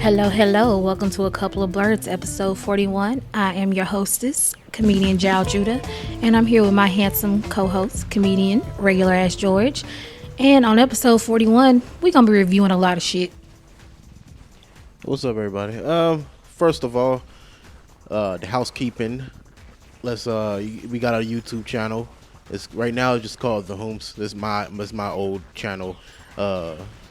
Hello, hello. Welcome to a couple of Blerdz, episode 41. I am your hostess, comedian Jal Judah, and I'm here with my handsome co-host, comedian Regular Ass George. And on episode 41, we're gonna be reviewing a lot of shit. What's up, everybody? First of all, the housekeeping. We got our YouTube channel. It's right now. It's just called The Hooms. This is my old channel.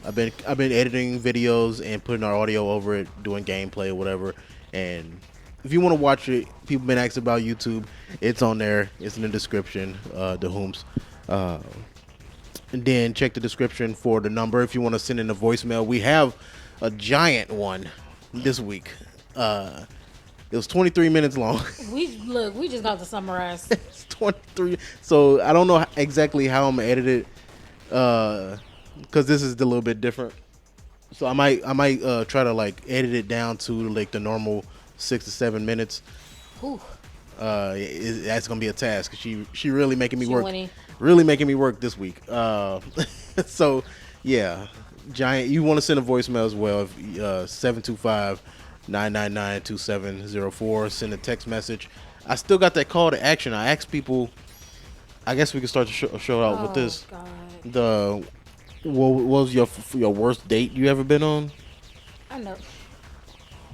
I've been editing videos and putting our audio over it, doing gameplay or whatever. And if you want to watch it, people been asking about YouTube. It's on there. It's in the description. The Hooms. And then check the description for the number if you want to send in a voicemail. We have a giant one this week. It was 23 minutes long. We just got to summarize. It's 23. So I don't know exactly how I'm gonna edit it, because this is a little bit different. So I might try to like edit it down to like the normal 6 to 7 minutes. Ooh. That's gonna be a task. She really making me work. Winning. Really making me work this week. So yeah, giant. You want to send a voicemail as well? If 725-999-2704. Send a text message. I still got that call to action. I asked people. I guess we can start the show out with this. God. What was your worst date you ever been on? I know.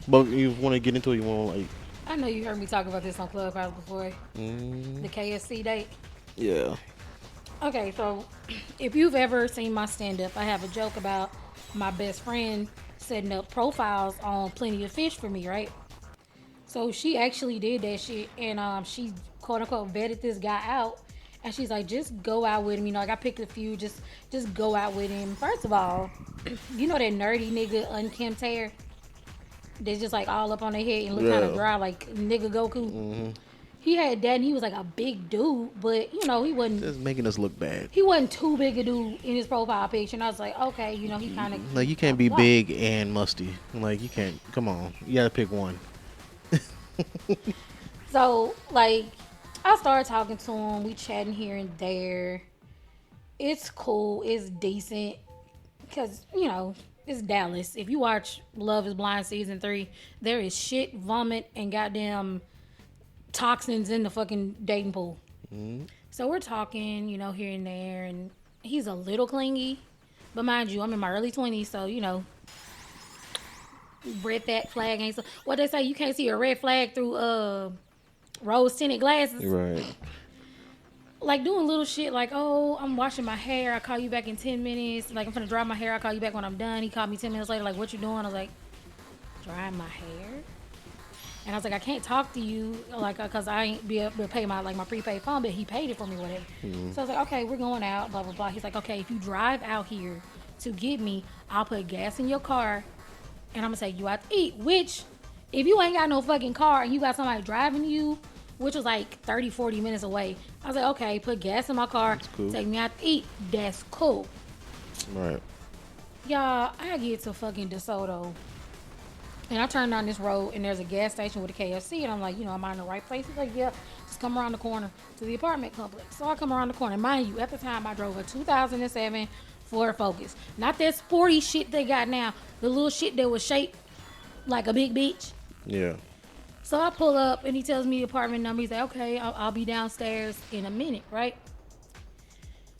But you want to get into it? You want to like? I know you heard me talk about this on Clubhouse before. The KSC date. Yeah. Okay, so if you've ever seen my stand-up, I have a joke about my best friend setting up profiles on Plenty of Fish for me, right? So she actually did that shit, and she quote-unquote vetted this guy out, and she's like, just go out with him. You know, like I picked a few, just go out with him. First of all, you know that nerdy nigga unkempt hair? They're just like all up on their head and look kind of dry, like nigga Goku. Mm-hmm. He had that, and he was like a big dude, but you know he wasn't. Just making us look bad. He wasn't too big a dude in his profile picture, and I was like, okay, you know he kind of like you can't be big and musty. Like you can't. Come on, you gotta pick one. So like, I started talking to him. We chatting here and there. It's cool. It's decent, cause you know. It's Dallas. If you watch Love is Blind season 3, there is shit, vomit, and goddamn toxins in the fucking dating pool. Mm-hmm. So we're talking, you know, here and there, and he's a little clingy. But mind you, I'm in my early 20s, so, you know, red flag ain't so... What they say, you can't see a red flag through rose-tinted glasses. Right. Like doing little shit like, oh, I'm washing my hair. I'll call you back in 10 minutes. Like, I'm finna dry my hair. I'll call you back when I'm done. He called me 10 minutes later, like, what you doing? I was like, drying my hair? And I was like, I can't talk to you, like, because I ain't be able to pay my prepaid phone, but he paid it for me, whatever. Mm-hmm. So I was like, okay, we're going out, blah, blah, blah. He's like, okay, if you drive out here to get me, I'll put gas in your car, and I'm going to take you out to eat. Which, if you ain't got no fucking car and you got somebody driving you, which was like 30, 40 minutes away. I was like, okay, put gas in my car, cool. Take me out to eat. That's cool. Right. Y'all, I get to fucking DeSoto. And I turned down this road, and there's a gas station with a KFC. And I'm like, you know, am I in the right place? He's like, yeah, just come around the corner to the apartment complex. So I come around the corner. Mind you, at the time, I drove a 2007 Ford Focus. Not that sporty shit they got now. The little shit that was shaped like a big bitch. Yeah. So I pull up, and he tells me the apartment number. He's like, okay, I'll be downstairs in a minute, right?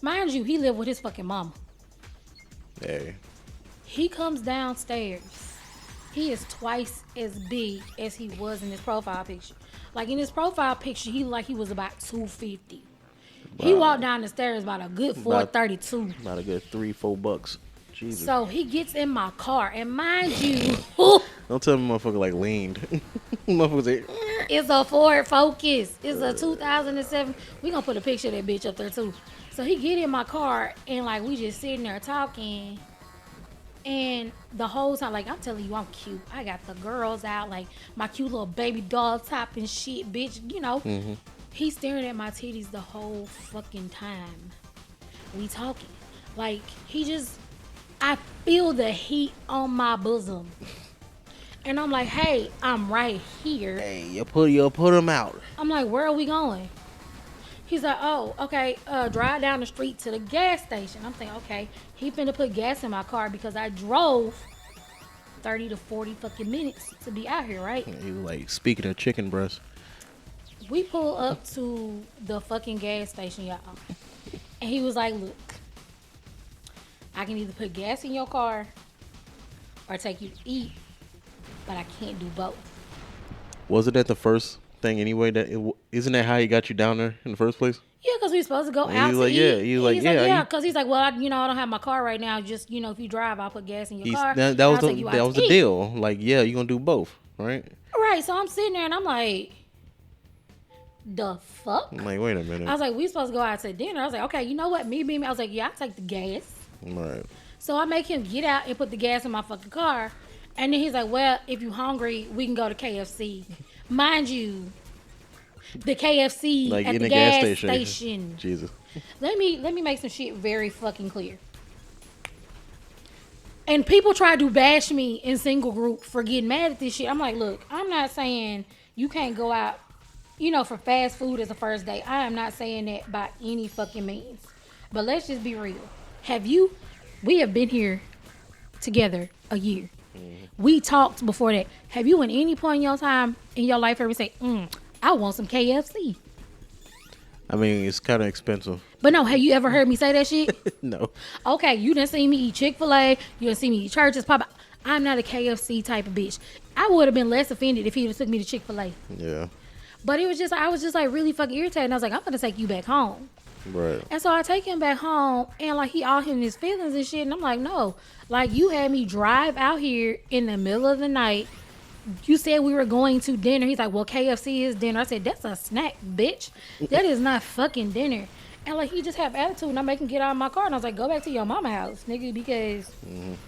Mind you, he lived with his fucking mama. Hey. He comes downstairs. He is twice as big as he was in his profile picture. Like, in his profile picture, he was about 250. Wow. He walked down the stairs about a good 432. About a good $3-4. Jesus. So he gets in my car, and mind you, don't tell me motherfucker like leaned. Motherfucker like, it's a Ford Focus. It's a 2007. We gonna put a picture of that bitch up there too. So he get in my car, and like we just sitting there talking, and the whole time, like I'm telling you, I'm cute. I got the girls out, like my cute little baby doll top and shit, bitch. You know, mm-hmm. He's staring at my titties the whole fucking time. We talking, like he just. I feel the heat on my bosom. And I'm like, hey, I'm right here. Hey, you put him out. I'm like, where are we going? He's like, oh, okay, drive down the street to the gas station. I'm thinking, okay, he finna put gas in my car because I drove 30 to 40 fucking minutes to be out here, right? You like, speaking of chicken breast. We pull up to the fucking gas station, y'all. And he was like, look, I can either put gas in your car or take you to eat, but I can't do both. Wasn't that the first thing anyway? Isn't that how he got you down there in the first place? Yeah, because we were supposed to go And out he was to like, eat. yeah. He was like, He's yeah. because he's like, well, I don't have my car right now. Just, if you drive, I'll put gas in your car. That and was I'll take you out that was to the eat. deal. Like, yeah, you're gonna do both, right? Right, so I'm sitting there and I'm like, the fuck? I'm like, wait a minute. I was like, we supposed to go out to dinner. I was like, okay, you know what? Me. I was like, yeah, I'll take the gas. Right. So I make him get out and put the gas in my fucking car. And then he's like, well, if you're hungry, we can go to KFC. Mind you, the KFC Like at in the the gas gas station. Jesus. Let me make some shit very fucking clear. And people try to bash me in single group for getting mad at this shit. I'm like, look, I'm not saying you can't go out, for fast food as a first date. I am not saying that by any fucking means. But let's just be real. We have been here together a year. We talked before that. Have you at any point in your time in your life ever say, I want some KFC? I mean, it's kind of expensive. But no, have you ever heard me say that shit? No. Okay, you done seen me eat Chick-fil-A. You done seen me eat Church's Pop. I'm not a KFC type of bitch. I would have been less offended if he would have took me to Chick-fil-A. Yeah. But I was just like really fucking irritated. And I was like, I'm going to take you back home. Right. And so I take him back home and like he all in his feelings and shit. And I'm like, no, like you had me drive out here in the middle of the night. You said we were going to dinner. He's like, well, KFC is dinner. I said, that's a snack, bitch. That is not fucking dinner. And like he just have attitude and I make him get out of my car. And I was like, go back to your mama house, nigga, because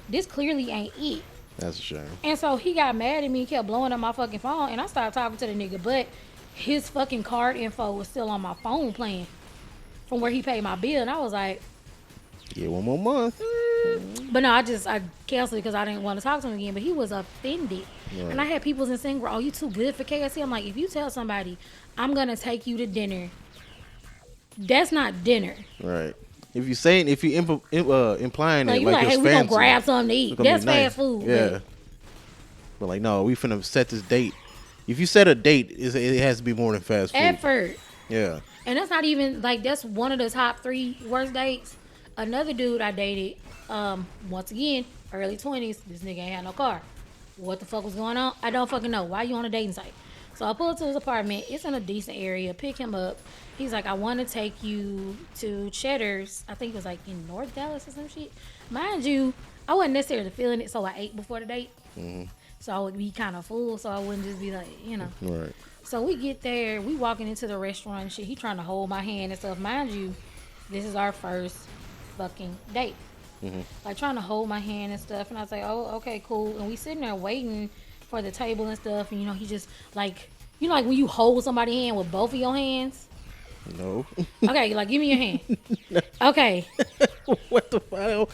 this clearly ain't it. That's a shame. And so he got mad at me, kept blowing up my fucking phone, and I started talking to the nigga, but his fucking card info was still on my phone playing from where he paid my bill. And I was like, yeah, one more month. But no, I canceled it because I didn't want to talk to him again. But he was offended. Right. And I had people in saying, oh, you too good for KFC. I'm like, if you tell somebody, I'm going to take you to dinner, that's not dinner. Right. If you implying like, it like, hey, it's we going fancy, to grab something to eat. That's fast food. Yeah. But like, no, we finna set this date. If you set a date, it has to be more than fast food. Effort. Yeah. And that's not even, like, that's one of the top 3 worst dates. Another dude I dated, once again, early 20s, this nigga ain't had no car. What the fuck was going on? I don't fucking know. Why you on a dating site? So I pull up to his apartment. It's in a decent area. Pick him up. He's like, I want to take you to Cheddar's. I think it was like in North Dallas or some shit. Mind you, I wasn't necessarily feeling it, so I ate before the date. Mm-hmm. So I would be kind of full, so I wouldn't just be like, Right. So we get there. We walking into the restaurant and shit. He trying to hold my hand and stuff. Mind you, this is our first fucking date. Mm-hmm. Like trying to hold my hand and stuff. And I was like, oh, okay, cool. And we sitting there waiting for the table and stuff. And, he just like, like when you hold somebody's hand with both of your hands? No. Okay, like give me your hand. No. Okay. What the hell?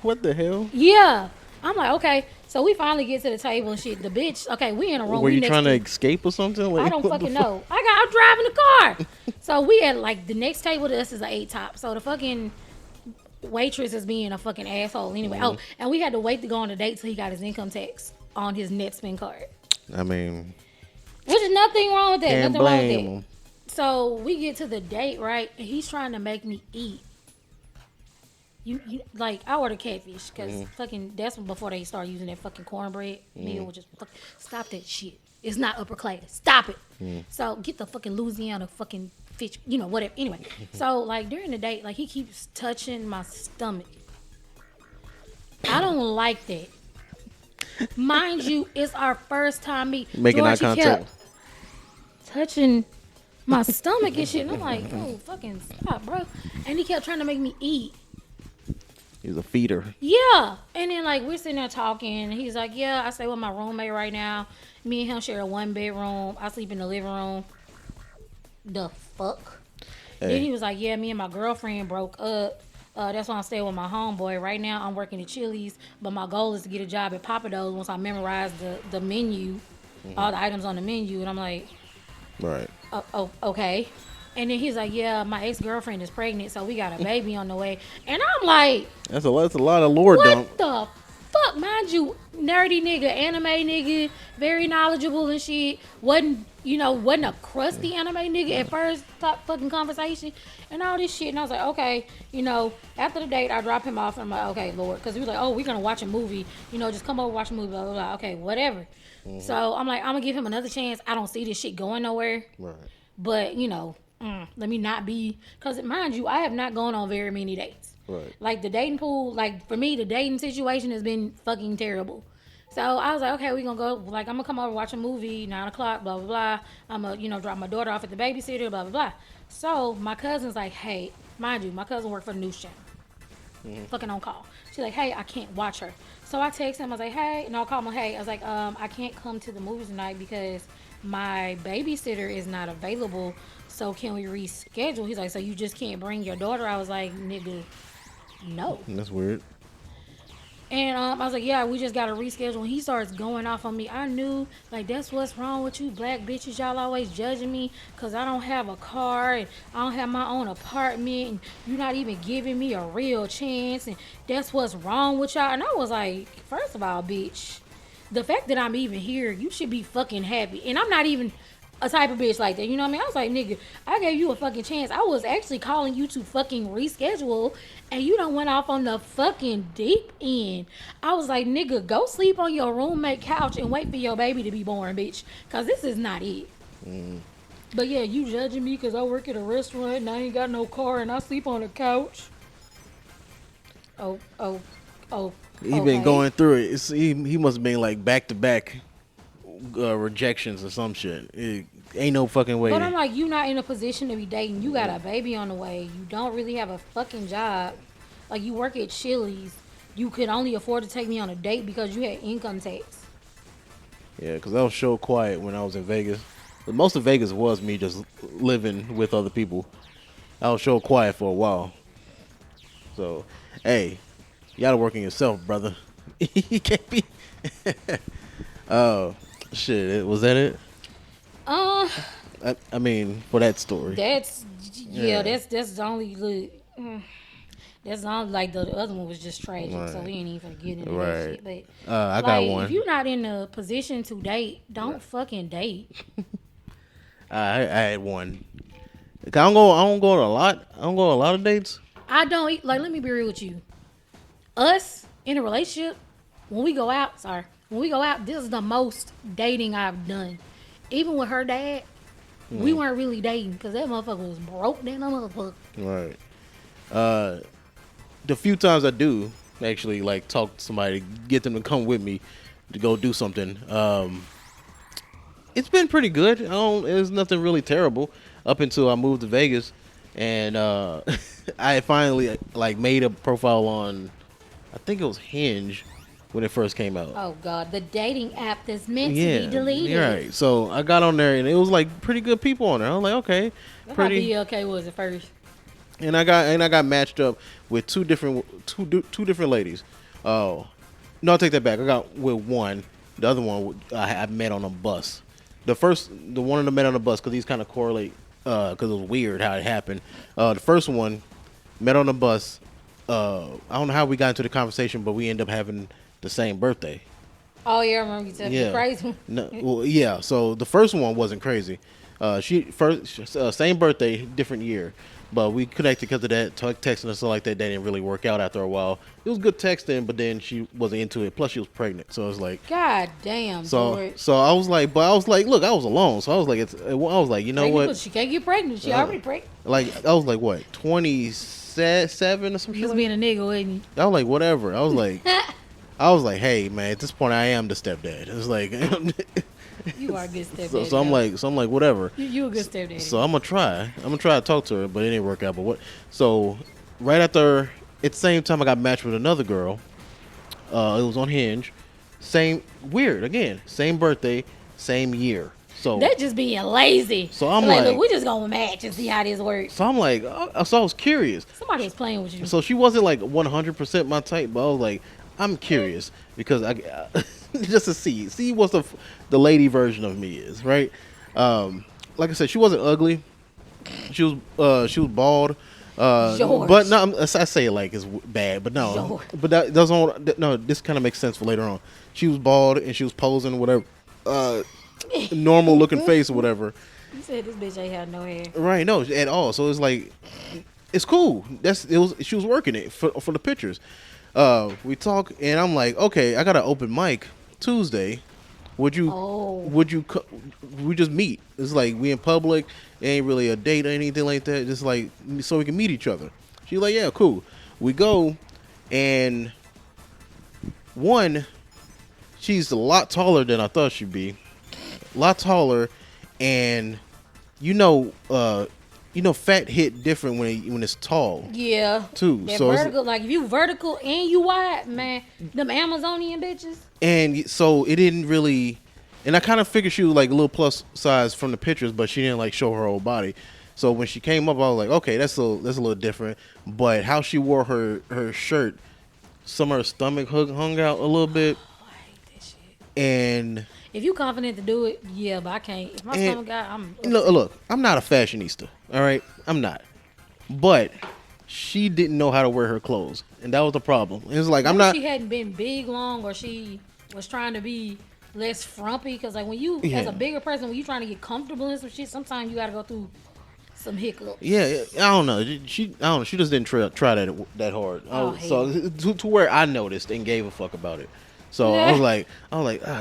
What the hell? Yeah. I'm like, okay. So we finally get to the table and shit. The bitch, okay, we in a room. Were you trying to escape or something? Like, I don't fucking know. I'm driving the car. So we had like the next table to us is an 8 top. So the fucking waitress is being a fucking asshole anyway. Mm-hmm. Oh, and we had to wait to go on a date till he got his income tax on his net spend card. I mean, which is nothing wrong with that. Can't nothing wrong with blame that. him. So we get to the date, right? And he's trying to make me eat. You like I ordered catfish because fucking that's before they start using that fucking cornbread meal, which is stop that shit. It's not upper class. Stop it. So get the fucking Louisiana fucking fish, whatever. Anyway, so like during the date, like he keeps touching my stomach. I don't like that. Mind you, it's our first time making eye contact, touching my stomach and shit. And I'm like, oh, fucking stop, bro. And he kept trying to make me eat. He was a feeder. Yeah. And then, like, we're sitting there talking. And he's like, yeah, I stay with my roommate right now. Me and him share a 1-bedroom. I sleep in the living room. The fuck? Hey. Then he was like, yeah, me and my girlfriend broke up. That's why I'm staying with my homeboy. Right now, I'm working at Chili's. But my goal is to get a job at Papa Do's once I memorize the menu, all the items on the menu. And I'm like, right. Oh, okay. And then he's like, yeah, my ex-girlfriend is pregnant, so we got a baby on the way. And I'm like, that's a lot of lore dump. What the fuck? fuck, mind you, nerdy nigga, anime nigga, very knowledgeable and shit. Wasn't a crusty anime nigga at first, top fucking conversation and all this shit. And I was like, okay, after the date, I drop him off and I'm like, okay, Lord. Because he was like, oh, we're going to watch a movie. Just come over, watch a movie, blah, blah, blah. Okay, whatever. So I'm like, I'm going to give him another chance. I don't see this shit going nowhere. Right. But, let me not be. Because mind you, I have not gone on very many dates. Right. Like the dating pool, like for me, the dating situation has been fucking terrible. So I was like, okay, we're going to go. Like, I'm going to come over, watch a movie, 9 o'clock, blah, blah, blah. I'm going to, drop my daughter off at the babysitter, blah, blah, blah. So my cousin's like, hey, mind you, my cousin worked for the news channel. Fucking on call. She's like, hey, I can't watch her. So I text him. I was like, hey. And I'll call him, hey. I was like, I can't come to the movies tonight because my babysitter is not available. So can we reschedule? He's like, so you just can't bring your daughter? I was like, nigga, no. That's weird. And I was like, yeah, we just got to reschedule. And he starts going off on me. I knew, like, that's what's wrong with you black bitches. Y'all always judging me because I don't have a car and I don't have my own apartment. And you're not even giving me a real chance. And that's what's wrong with y'all. And I was like, first of all, bitch, the fact that I'm even here, you should be fucking happy. And I'm not even a type of bitch like that, you know what I mean? I was like, nigga, I gave you a fucking chance. I was actually calling you to fucking reschedule, and you done went off on the fucking deep end. I was like, nigga, go sleep on your roommate couch and wait for your baby to be born, bitch, because this is not it. But yeah, you judging me because I work at a restaurant and I ain't got no car and I sleep on a couch. Oh. He been going through it. He must have been like back-to-back rejections or some shit. It ain't no fucking way. But I'm like, you not in a position to be dating. You got a baby on the way. You don't really have a fucking job. Like, you work at Chili's. You could only afford to take me on a date because you had income tax. Yeah, because I was so quiet when I was in Vegas. But most of Vegas was me just living with other people. I was so quiet for a while. So, hey, you gotta work on yourself, brother. You can't be. Shit, was that it? I mean, for that story. That's the only that's the only, like, the other one was just tragic, right. So we ain't even get into that shit. But I got one. If you're not in a position to date, don't fucking date. I had one. I don't go on a lot. I don't go on a lot of dates. I don't like. Let me be real with you. Us in a relationship, when we go out, this is the most dating I've done. Even with her dad, we weren't really dating because that motherfucker was broke than a motherfucker. Right. The few times I do actually like talk to somebody, get them to come with me to go do something, it's been pretty good. It's nothing really terrible up until I moved to Vegas, and I finally like made a profile on, I think it was Hinge when it first came out. Oh God, the dating app that's meant to be deleted. Right. So I got on there and it was like pretty good people on there. I was like, okay, that's pretty. how BLK was at first. And I got matched up with two different ladies. Oh, no, I'll take that back. I got with one. The other one I met on a bus. The one I met on the bus because these kind of correlate because it was weird how it happened. The first one met on the bus. I don't know how we got into the conversation, but we ended up having the same birthday. Oh yeah, I remember you telling me the crazy one. No, well, yeah. So the first one wasn't crazy. Same birthday, different year. But we connected because of that, texting and stuff like that. That didn't really work out after a while. It was good texting, but then she wasn't into it. Plus, she was pregnant, so it was like, God damn. So I was like, look, I was alone, so I was like, you know what? She can't get pregnant. She already pregnant. Like I was like, what, 27 or some shit? Just being a nigga, wasn't you? I was like, whatever. I was like, hey man, at this point, I am the stepdad. It's like. You are a good stepdaddy. So I'm like, whatever. You a good stepdaddy. So I'm gonna try to talk to her, but it didn't work out. But what? So right after, at the same time, I got matched with another girl. It was on Hinge. Same birthday, same year. So they're just being lazy. So I'm like, look, we just gonna match and see how this works. So I'm like, so I was curious. Somebody was playing with you. So she wasn't like 100% my type, but I was like, I'm curious because I just to see what the lady version of me is, right? Like I said, she wasn't ugly. She was bald. George. But no, I say it like it's bad, but no. George. But that doesn't. No, this kind of makes sense for later on. She was bald and she was posing whatever, normal looking face or whatever. You said this bitch ain't had no hair. Right? No, at all. So it's like, it's cool. She was working it for the pictures. We talk and I'm like, okay, I got an open mic Tuesday. Would you? We just meet. It's like we in public. It ain't really a date or anything like that. Just like so we can meet each other. She's like, yeah, cool. We go, and one, she's a lot taller than I thought she'd be. A lot taller, and fat hit different when it's tall. Yeah. Too. That So vertical, like if you vertical and you wide, man, them Amazonian bitches. and so it didn't really, and I kind of figured she was like a little plus size from the pictures, but she didn't like show her whole body. So when she came up, I was like, okay, that's a little different. But how she wore her shirt, some of her stomach hung out a little bit, I hate that shit. and If you confident to do it, yeah, but I can't. If my stomach got, I'm. look, I'm not a fashionista, all right, I'm not, but she didn't know how to wear her clothes, and that was the problem. It was like I'm not. She hadn't been big long, or she was trying to be less frumpy. Because like when you, as a bigger person, when you trying to get comfortable in some shit, sometimes you got to go through some hiccups. Yeah, I don't know. She just didn't try that hard. So to where I noticed and gave a fuck about it. So I was like,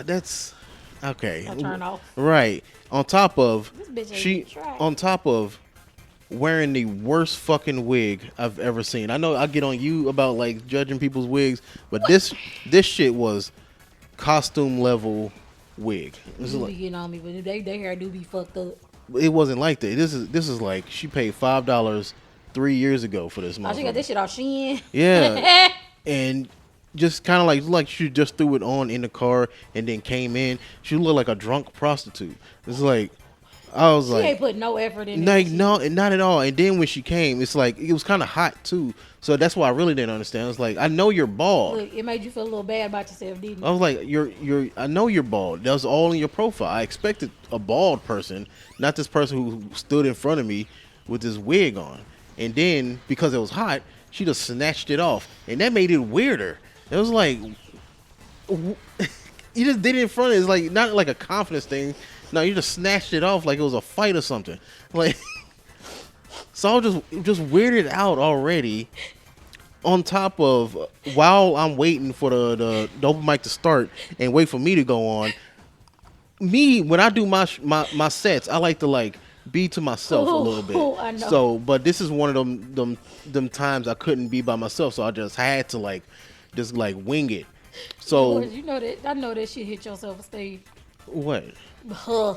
that's okay. I'll turn off. Right. On top of This bitch ain't tried. on top of wearing the worst fucking wig I've ever seen. I know I get on you about like judging people's wigs, but this shit was costume level wig. This is You like, be getting on me, but they hair do be fucked up. it wasn't like that. This is like she paid $5 3 years ago for this motherfucker. Oh, she got this shit off Shein. Yeah, and just kind of like she just threw it on in the car and then came in. She looked like a drunk prostitute. It's like I was She like, ain't put no effort in like it. no, not at all. And then when she came, it's like it was kind of hot too. So that's why I really didn't understand. It's like I know you're bald. Look, it made you feel a little bad about yourself, didn't I it? was like, I know you're bald. That was all in your profile. I expected a bald person, not this person who stood in front of me with this wig on. And then because it was hot, she just snatched it off, and that made it weirder. It was like you just did it in front of it. It's like not like a confidence thing. No, you just snatched it off like it was a fight or something. Like so I was just weirded out already. On top of while I'm waiting for the open mic to start and wait for me to go on, when I do my sets, I like to be to myself a little bit. I know. So, but this is one of them times I couldn't be by myself, so I just had to just wing it. So You know that I know that shit hit your self-esteem. what? Huh.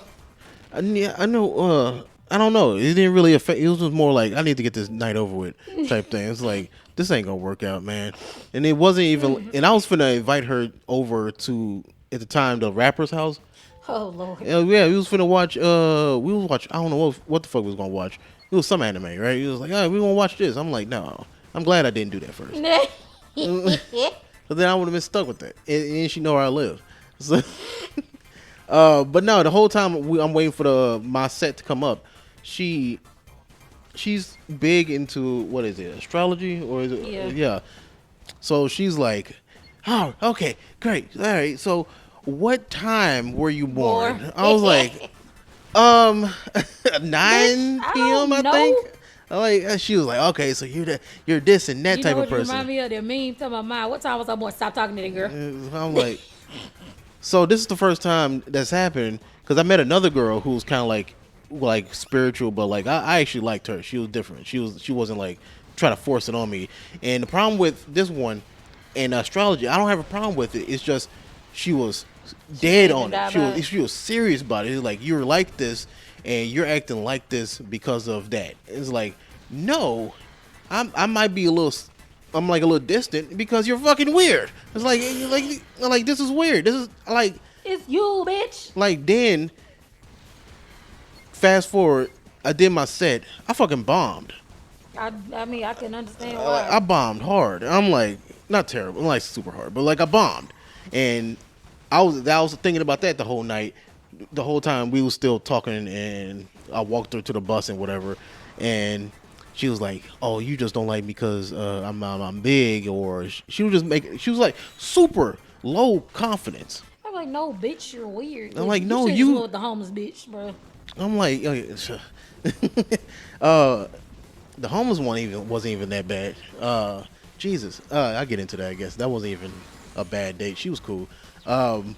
I know. I don't know. It didn't really affect. It was just more like I need to get this night over with type thing. It's like this ain't gonna work out, man. And it wasn't even. And I was finna invite her over to at the time the rapper's house. Oh Lord. Yeah, we was finna watch. We was watch. I don't know what the fuck we was gonna watch. It was some anime, right? He was like, "Oh, we gonna watch this." I'm like, "No." I'm glad I didn't do that first. But then I would have been stuck with that. And she know where I live. So, but no, the whole time I'm waiting for my set to come up. She's big into what is it, astrology or is it? Yeah. So she's like, "Oh, okay, great, all right. So, what time were you born?" I was like, 9 p.m. I think. She was like, "Okay, so you're this and that type of person." You remind me of that meme talking about mine. What time was I born? Stop talking to that girl. I'm like, so this is the first time that's happened because I met another girl who was kind of like spiritual, but I actually liked her. She was different. She wasn't trying to force it on me. And the problem with this one and astrology, I don't have a problem with it. It's just she was dead on it. She was serious about it. It's like you're like this and you're acting like this because of that. It's like no, I might be a little distant because you're fucking weird. It's like this is weird. This is like it's you, bitch. Like then. Fast forward, I did my set. I fucking bombed. I mean, I can understand why. I bombed hard. I'm like, not terrible, I'm like super hard, but I bombed. And I was thinking about that the whole night. The whole time we was still talking, and I walked her to the bus and whatever. And she was like, "Oh, you just don't like me because I'm big," or she was just making. She was like super low confidence. I'm like, no, bitch, you're weird. I'm Like, like, you no, should just you. went with the homeless bitch, bro. I'm like, uh, the homeless one wasn't even that bad. Jesus, I get into that. I guess that wasn't even a bad date. She was cool. Um,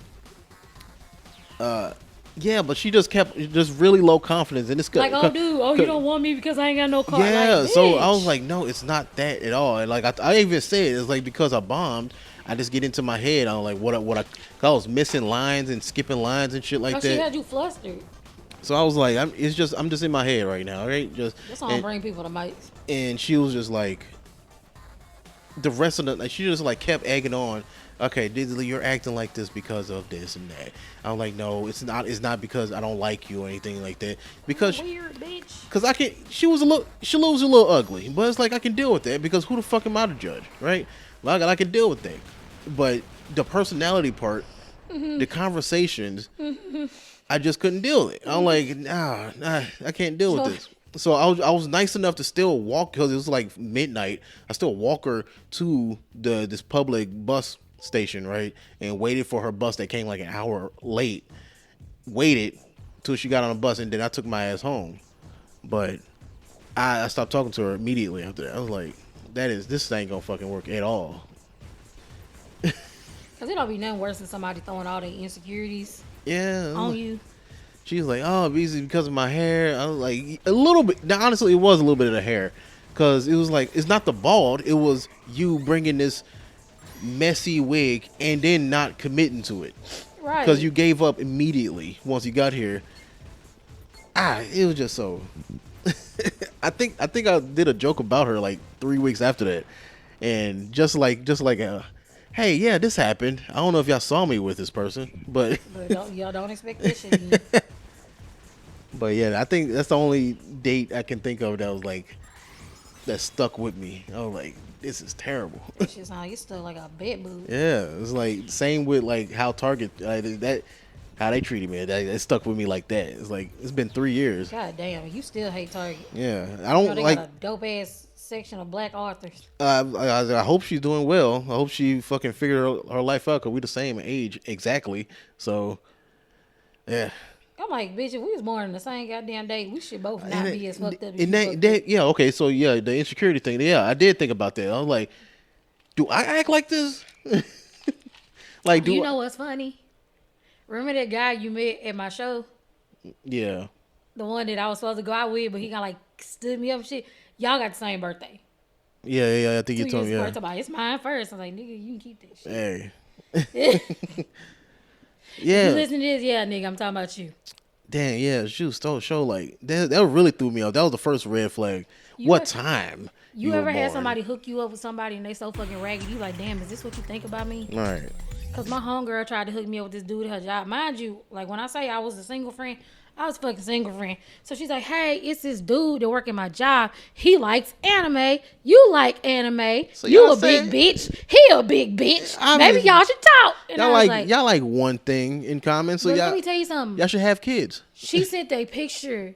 yeah, but she just kept just really low confidence, and it's Like, oh, dude, oh, you don't want me because I ain't got no car. yeah. Like, So I was bitch. like, no, it's not that at all. And like I even said, it's like because I bombed, I just get into my head. I'm like, cause I was missing lines and skipping lines and shit like Oh, she that. had you flustered. So I was like, I'm just in my head right now, right? That's why I don't bring people to mics. And she was just like, the rest of the like, she just like kept egging on. Okay, Dizzly, you're acting like this because of this and that. I'm like, no, it's not. It's not because I don't like you or anything like that. Because, Weird, bitch. cause I can. She was a little ugly, but it's like I can deal with that because who the fuck am I to judge, right? Like I can deal with that. But the personality part, the conversations, I just couldn't deal with it. I'm like, nah, I can't deal with this. So I was nice enough to still walk because it was like midnight. I still walk her to this public bus station, right, and waited for her bus that came like an hour late. Waited till she got on the bus, and then I took my ass home. But I stopped talking to her immediately after that. I was like, this ain't gonna fucking work at all. Cause it don't be nothing worse than somebody throwing all their insecurities Yeah. on you. She was like, "Oh, because of my hair." I was like, "A little bit." Now, honestly, it was a little bit of the hair, because it was like it's not the bald. It was you bringing this messy wig and then not committing to it, Right. because you gave up immediately once you got here. It was just so. I think I did a joke about her like 3 weeks after that, and just like hey, yeah, this happened. I don't know if y'all saw me with this person, but Y'all don't expect this shit. but yeah, I think that's the only date I can think of that stuck with me. I was like, this is terrible. That shit sound like you still like a bed boo. Yeah, it's like same with like how Target how they treated me. That stuck with me like that. It's like it's been 3 years. God damn, you still hate Target. Yeah, I You don't know, they like. got a dope ass section of black authors. I hope she's doing well. I hope she fucking figured her life out, because we the same age exactly. So, yeah. I'm like, bitch, if we was born in the same goddamn day, we should both not be as fucked up as And you fucked up. yeah, okay, so yeah, the insecurity thing. Yeah, I did think about that. I was like, do I act like this? Like, You know what's funny? Remember that guy you met at my show? Yeah. The one that I was supposed to go out with, but he got like stood me up and shit. Y'all got the same birthday. Yeah. I think you 2 told years me. apart. Yeah. About it's mine first. I was like, nigga, you can keep that shit. Hey. You Yeah. listen to this? Yeah, nigga, I'm talking about you. Damn. Yeah. She was so show like that really threw me off. That was the first red flag. What time? You were ever had born? somebody hook you up with somebody and they so fucking ragged? You like, damn, is this what you think about me? All right. Cause my homegirl tried to hook me up with this dude at her job. Mind you, like when I say I was a single friend, I was fucking single friend. So she's like, hey, it's this dude that work at my job. He likes anime. You like anime. So you y'all a saying- big bitch. He a big bitch. I Maybe mean, y'all should talk. And I was like, y'all like one thing in common. So but y'all let me tell you something. y'all should have kids. She sent a picture,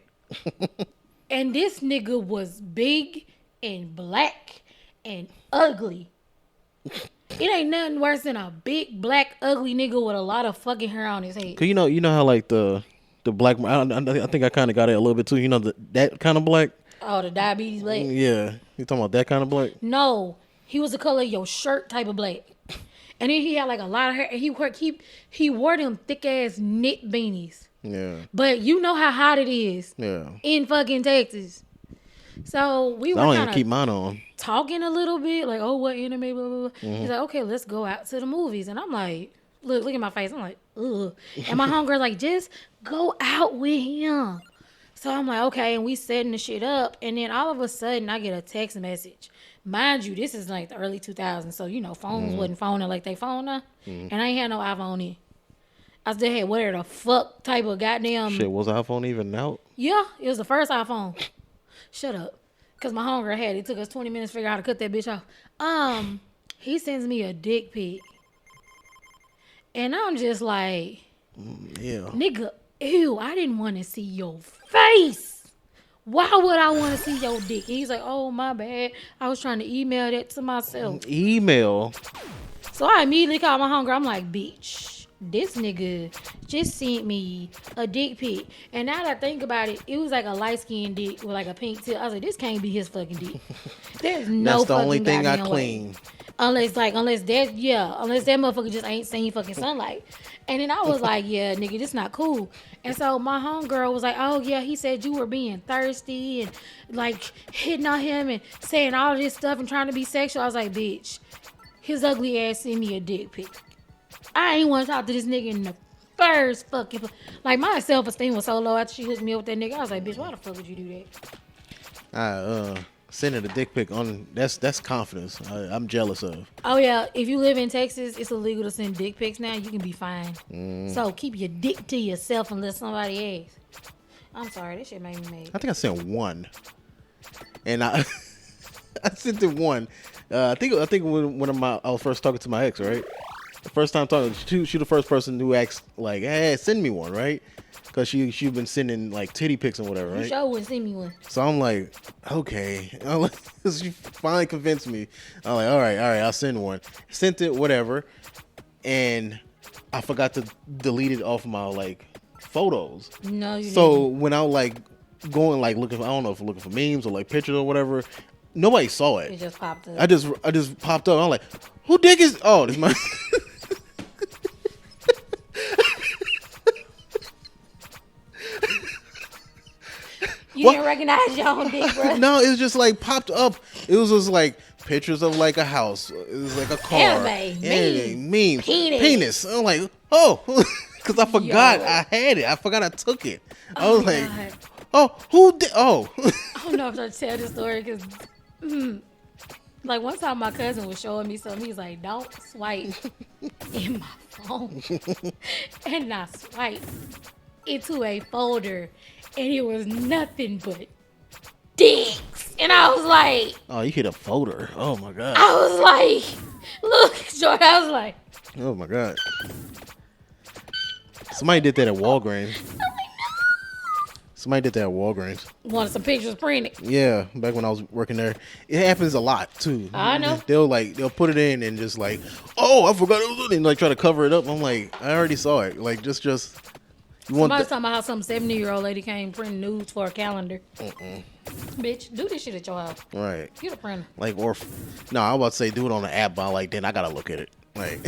and this nigga was big and black and ugly. It ain't nothing worse than a big black ugly nigga with a lot of fucking hair on his head. Cause you know how like the black. I think I kind of got it a little bit too. You know that kind of black. Oh, the diabetes black. Yeah, you talking about that kind of black? No, he was the color of your shirt type of black. And then he had like a lot of hair. And he wore them thick ass knit beanies. Yeah, But you know how hot it is yeah. in fucking Texas. So we I were don't even kind keep of mine on. talking a little bit, like, oh, what anime, blah, blah, blah. He's like, okay, let's go out to the movies. And I'm like, look at my face. I'm like, ugh. And my homegirl like, just go out with him. So I'm like, okay. And we setting the shit up. And then all of a sudden, I get a text message. Mind you, this is like the early 2000s. So, you know, phones wasn't phoning like they phone now. And I ain't had no iPhone in. I still had whatever the fuck type of goddamn. Shit, was the iPhone even out? Yeah, it was the first iPhone. Shut up. Because my homegirl had it. It took us 20 minutes to figure out how to cut that bitch off. He sends me a dick pic. And I'm just like, Yeah. nigga, ew, I didn't want to see your face. Why would I want to see your dick? And he's like, oh, my bad. I was trying to email that to myself. Email. So I immediately called my homegirl. I'm like, bitch, this nigga just sent me a dick pic. And now that I think about it, it was like a light-skinned dick with like a pink tip. I was like, this can't be his fucking dick. There's no That's the fucking only thing I goddamn clean. way. Unless that motherfucker just ain't seen fucking sunlight. And then I was like, yeah, nigga, this not cool. And so my homegirl was like, oh yeah, he said you were being thirsty and like hitting on him and saying all this stuff and trying to be sexual. I was like, bitch, his ugly ass sent me a dick pic. I ain't want to talk to this nigga in the first fucking... Like, my self-esteem was so low after she hooked me up with that nigga. I was like, bitch, why the fuck would you do that? Sending a dick pic on that's confidence. I'm jealous of. Oh yeah, if you live in Texas, it's illegal to send dick pics now. You can be fined. So keep your dick to yourself unless somebody asks. I'm sorry, that shit made me mad. I think I sent one, and I I sent it one. I think when I was first talking to my ex, right? The first time talking, she the first person who asked like, "Hey, send me one," right? Because she been sending like titty pics and whatever, right? You sure wouldn't send me one. So I'm like, okay. She finally convinced me. I'm like, all right, I'll send one. Sent it, whatever, and I forgot to delete it off my like photos. No, you So when I like going like looking, I don't know if looking for memes or like pictures or whatever, nobody saw didn't. It it. just popped up. I just popped up. I'm like, who dick is? Oh, this my. You didn't recognize your own dick, bro. No, it was just like popped up. It was just like pictures of like a house. It was like a car. Anime, meme, penis. I'm like, oh, because I forgot I had it. I forgot I took it. I was like, God. oh, who did? Oh. I don't know if I tell this story because, like one time my cousin was showing me something. He's like, "Don't swipe in my phone," and I swiped into a folder, and it was nothing but dicks. And I was like, Oh, you hit a folder. Oh my god. I was like, look, Jordan. I was like, Oh my god. Somebody did that at Walgreens. Somebody did that at Walgreens. wanted some pictures printed. Yeah, back when I was working there. It happens a lot too. I know. They'll put it in and just like, oh, I forgot it was in, and like try to cover it up. I'm like, I already saw it. Like just you want Somebody was talking about how some 70-year-old lady came printing nudes for a calendar. Bitch, do this shit at your house. right. Get a printer. Like no, I was about to say do it on the app, but like then I gotta look at it. Like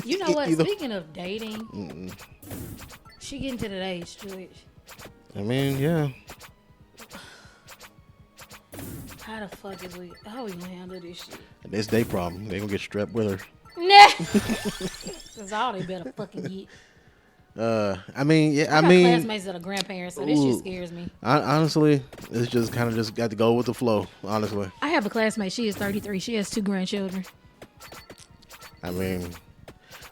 You know what? either- Speaking of dating, she getting to the age, George. I mean, yeah. How the fuck is we? How we gonna handle this shit? It's their problem. They gonna get strapped with her. Nah. That's all they better fucking get. I mean, yeah. I I got mean, classmates that are grandparents, so this shit scares me. honestly, it's just kind of just got to go with the flow. Honestly, I have a classmate. She is 33. She has 2 grandchildren. I mean,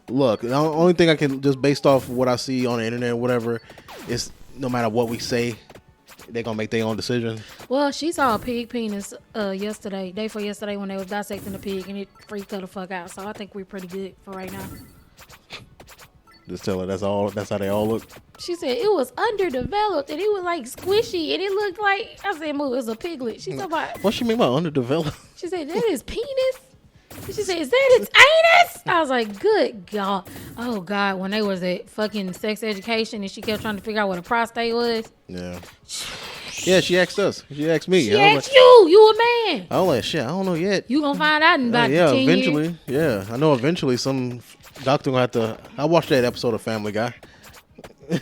look, the only thing I can just based off what I see on the internet or whatever is no matter what we say, they're gonna make their own decision. Well, she saw a pig penis yesterday, day before yesterday, when they was dissecting the pig, and it freaked her the fuck out. So I think we're pretty good for right now. Just tell her that's all. That's how they all look. She said it was underdeveloped and it was like squishy and it looked like, I said, "Moo, it was a piglet." She said, "What?" What she mean by underdeveloped? She said, "That is penis." She said, "Is that its anus?" I was like, "Good God." Oh God, when they was at fucking sex education and she kept trying to figure out what a prostate was. Yeah. Yeah, she asked us. She asked me. She asked you a man. I was like, shit, I don't know yet. You gonna find out in about 10 eventually. years. Yeah, I know eventually some doctor gonna have to. I watched that episode of Family Guy. I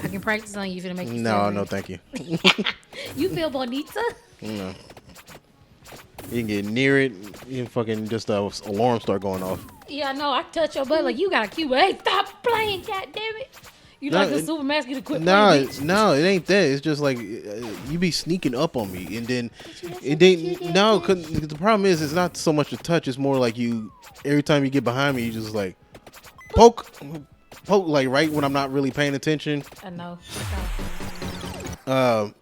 can practice on you if it'll make you No, thank you. You feel bonita? No. You can get near it. You can fucking just alarm start going off. Yeah, I know. I touch your butt like you got a cue. Hey, stop playing, goddammit. You like the super masculine to quit playing, bitch. No, it ain't that. It's just like you be sneaking up on me, and then no. Cause the problem is, it's not so much a touch. It's more like you. Every time you get behind me, you just like poke, like right when I'm not really paying attention. I know.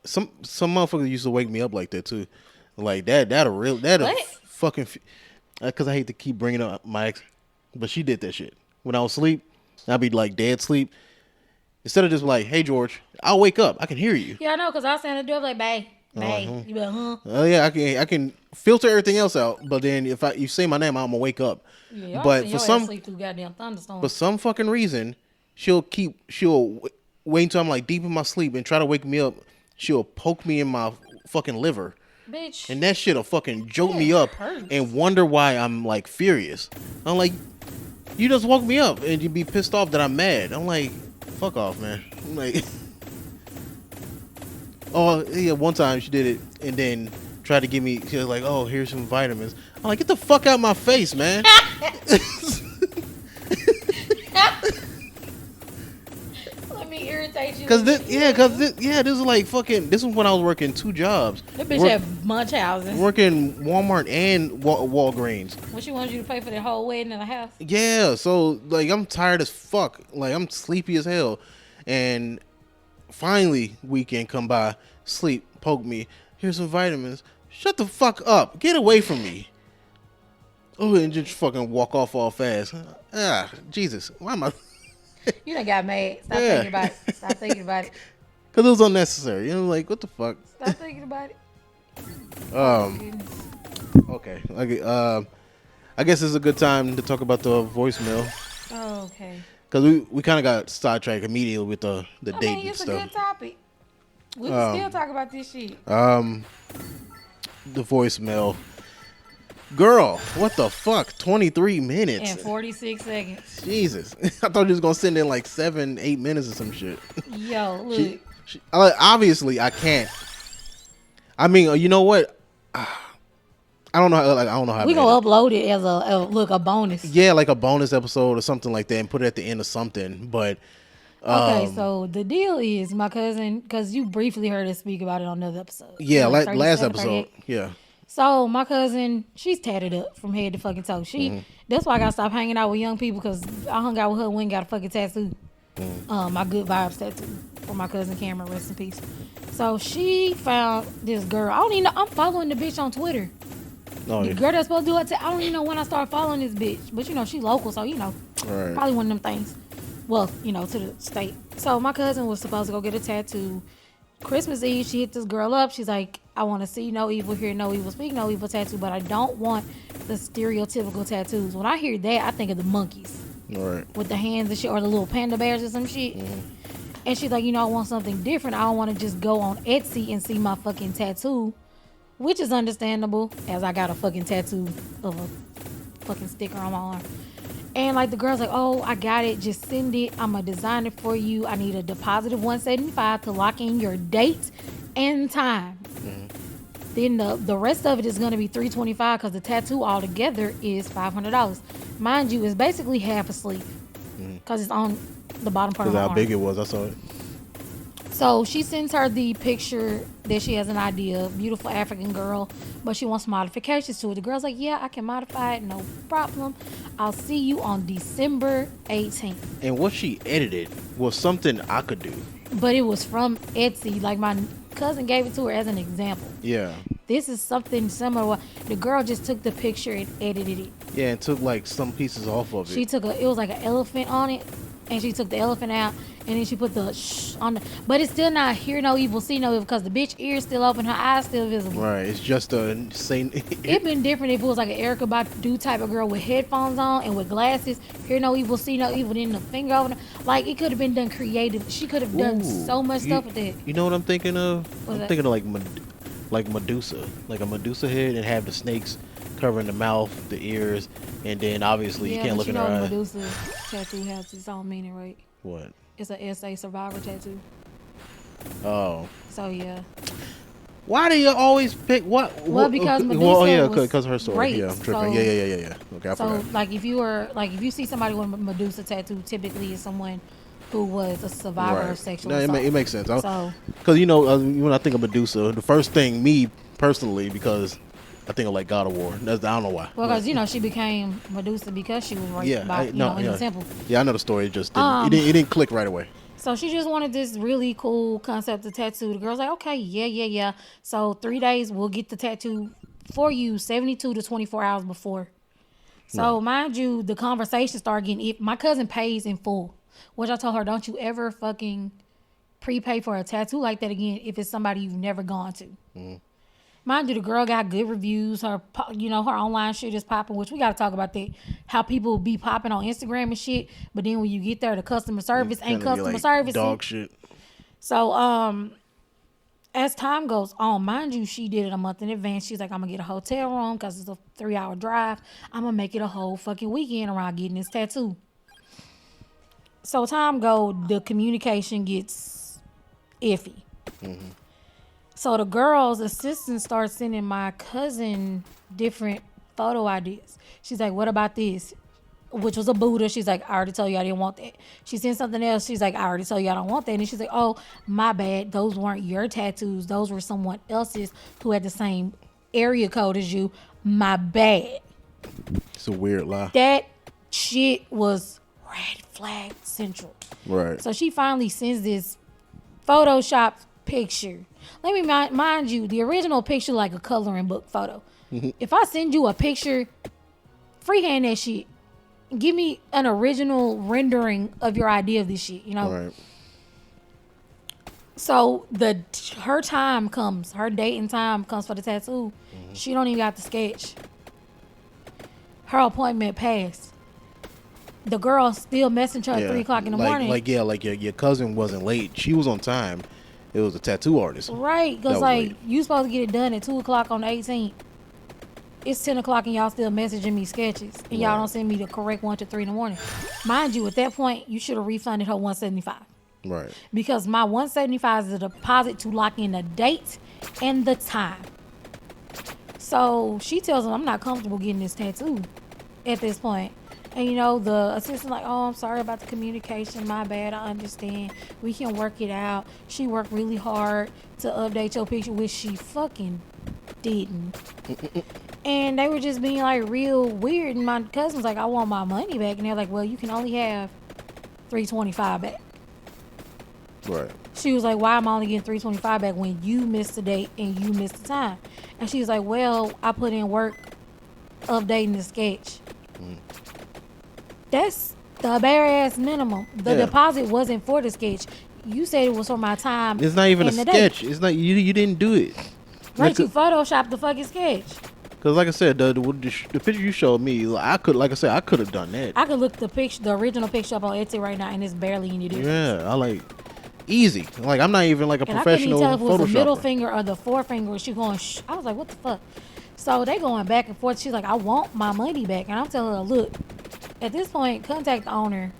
Some motherfuckers used to wake me up like that too, like that'll fucking. Because I hate to keep bringing up my ex, but she did that shit when I was asleep. I'd be like dead sleep. Instead of just like, hey George, I'll wake up. I can hear you. Yeah, I know, cause I was saying the door like, babe. You be like, huh? Oh yeah, I can filter everything else out, but then if you say my name, I'm gonna wake up. Yeah, But your ass sleep through goddamn thunderstorm. for some fucking reason, she'll wait until I'm like deep in my sleep and try to wake me up. She'll poke me in my fucking liver, bitch. and that shit'll fucking jolt me up hurts. and wonder why I'm like furious. I'm like, you just woke me up and you'd be pissed off that I'm mad. I'm like, fuck off, man. I'm like, oh yeah, one time she did it and then tried to give me. She was like, oh, here's some vitamins. I'm like, get the fuck out of my face, man. Let me irritate you. This is like fucking. This was when I was working 2 jobs. That bitch had munch houses. Working Walmart and Walgreens. When she wanted you to pay for that whole wedding in the house. Yeah, so like I'm tired as fuck. Like I'm sleepy as hell, and finally weekend come by, sleep, poke me. Here's some vitamins. Shut the fuck up. Get away from me. Oh, and just fucking walk off all fast. Ah, Jesus. Why am I? You done got mad. Stop thinking about it. Stop thinking about it. Because it was unnecessary. You know, like, what the fuck? Stop thinking about it. Okay. I guess it's a good time to talk about the voicemail. Oh, okay. Because we kind of got sidetracked immediately with the date and stuff. It's a good topic. We can still talk about this shit. The voicemail. Girl, what the fuck? 23 minutes. And 46 seconds. Jesus. I thought you was going to send in like 7-8 minutes or some shit. Yo, look. Obviously, I can't. I mean, you know what? I don't know. I don't know how. We gonna upload it as a bonus. Yeah, like a bonus episode or something like that, and put it at the end of something. But okay, so the deal is my cousin, because you briefly heard us speak about it on another episode. Yeah, like last episode. 38. Yeah. So my cousin, she's tatted up from head to fucking toe. That's why I gotta stop hanging out with young people, because I hung out with her and went and got a fucking tattoo. My good vibes tattoo for my cousin Cameron, rest in peace. So she found this girl. I don't even know. I'm following the bitch on Twitter. Oh, the girl that's supposed to do it. I don't even know when I started following this bitch, but you know she local, so you know, right. Probably one of them things. Well, you know, to the state. So my cousin was supposed to go get a tattoo. Christmas Eve, she hit this girl up. She's like, I want to see no evil, hear no evil, speak no evil tattoo, but I don't want the stereotypical tattoos. When I hear that, I think of the monkeys. Right. With the hands and shit, or the little panda bears or some shit. And she's like, you know, I want something different. I don't want to just go on Etsy and see my fucking tattoo, which is understandable, as I got a fucking tattoo of a fucking sticker on my arm. And like the girl's like, oh, I got it. Just send it. I'm gonna design it for you. I need a deposit of $175 to lock in your date and time. Then the rest of it is gonna be $325 because the tattoo altogether is $500. Mind you, it's basically half a sleeve because it's on the bottom part of my arm. How big it was, I saw it. So she sends her the picture that she has an idea, beautiful African girl, but she wants modifications to it. The girl's like, yeah, I can modify it, no problem. I'll see you on December 18th. And what she edited was something I could do. But it was from Etsy. Like my cousin gave it to her as an example. Yeah. This is something similar. The girl just took the picture and edited it. Yeah, and took like some pieces off of it. She took it was like an elephant on it. And she took the elephant out, and then she put the shh on the. But it's still not hear no evil, see no evil, because the bitch ears still open, her eyes still visible. Right. It's just a same. It'd been different if it was like an Erykah Badu type of girl with headphones on and with glasses. Hear no evil, see no evil. Then the finger over. Like it could have been done creative. She could have done so much stuff with it. You know what I'm thinking of? What's I'm thinking of like Medusa, like a Medusa head, and have the snakes covering the mouth, the ears, and then obviously you can't look in her eyes. Medusa tattoo has its own meaning, right? What? It's a SA survivor tattoo. Oh. So yeah. Why do you always pick what? Well, because Medusa because her story. Raped, yeah, I'm tripping. so, Yeah. Okay, I forgot. Like if you see somebody with a Medusa tattoo, typically it's someone who was a survivor of sexual assault. It makes sense. So, because you know when I think of Medusa, the first thing me personally, because I think of like God of War. I don't know why. Well, because you know she became Medusa because she was raped by in the temple. Yeah, I know the story. It just didn't, it didn't click right away. So she just wanted this really cool concept of tattoo. The girl's like, okay, yeah. So 3 days, we'll get the tattoo for you 72 to 24 hours before. So mind you, the conversation started getting. My cousin pays in full. Which I told her, don't you ever fucking prepay for a tattoo like that again if it's somebody you've never gone to. Mind you, the girl got good reviews. Her, you know, her online shit is popping, which we got to talk about that. How people be popping on Instagram and shit, but then when you get there, the customer service ain't customer service. Dog shit. So, as time goes on, mind you, she did it a month in advance. She's like, I'm gonna get a hotel room because it's a 3-hour drive. I'm gonna make it a whole fucking weekend around getting this tattoo. So time go, the communication gets iffy. So the girl's assistant starts sending my cousin different photo ideas. She's like, what about this? Which was a Buddha. She's like, I already told you I didn't want that. She sent something else. She's like, I already told you I don't want that. And she's like, oh, my bad. Those weren't your tattoos. Those were someone else's who had the same area code as you. My bad. It's a weird lie. That shit was red flag central. Right. So she finally sends this Photoshop picture. Let me mind you, the original picture like a coloring book photo. If I send you a picture, freehand that shit. Give me an original rendering of your idea of this shit, you know? Right. So her time comes, her date and time comes for the tattoo. She don't even got the sketch. Her appointment passed. The girl still messaged her at 3 o'clock in the morning. Like your cousin wasn't late. She was on time. It was a tattoo artist. Right, because like you supposed to get it done at 2 o'clock on the 18th. It's 10 o'clock and y'all still messaging me sketches. And y'all don't send me the correct 1 to 3 in the morning. Mind you, at that point, you should have refunded her $175. Right. Because my $175 is a deposit to lock in the date and the time. So she tells him, I'm not comfortable getting this tattoo at this point. And you know, the assistant like, oh, I'm sorry about the communication. My bad. I understand. We can work it out. She worked really hard to update your picture, which she fucking didn't. And they were just being like real weird. And my cousin's like, I want my money back. And they're like, well, you can only have $325 back. Right. She was like, why am I only getting $325 back when you missed the date and you missed the time? And she was like, well, I put in work updating the sketch. That's the bare ass minimum. The deposit wasn't for the sketch. You said it was for my time. It's not even a sketch. Date. It's not you didn't do it. Right, you photoshopped the fucking sketch. Cause like I said, the picture you showed me, I could have done that. I could look the original picture up on Etsy right now, and it's barely any difference. Yeah, I like easy. Like I'm not even like a professional. I couldn't tell if it was the middle Photoshoper. finger or the forefinger. She going. Shh. I was like, what the fuck? So they going back and forth. She's like, I want my money back, and I'm telling her, look, at this point, contact the owner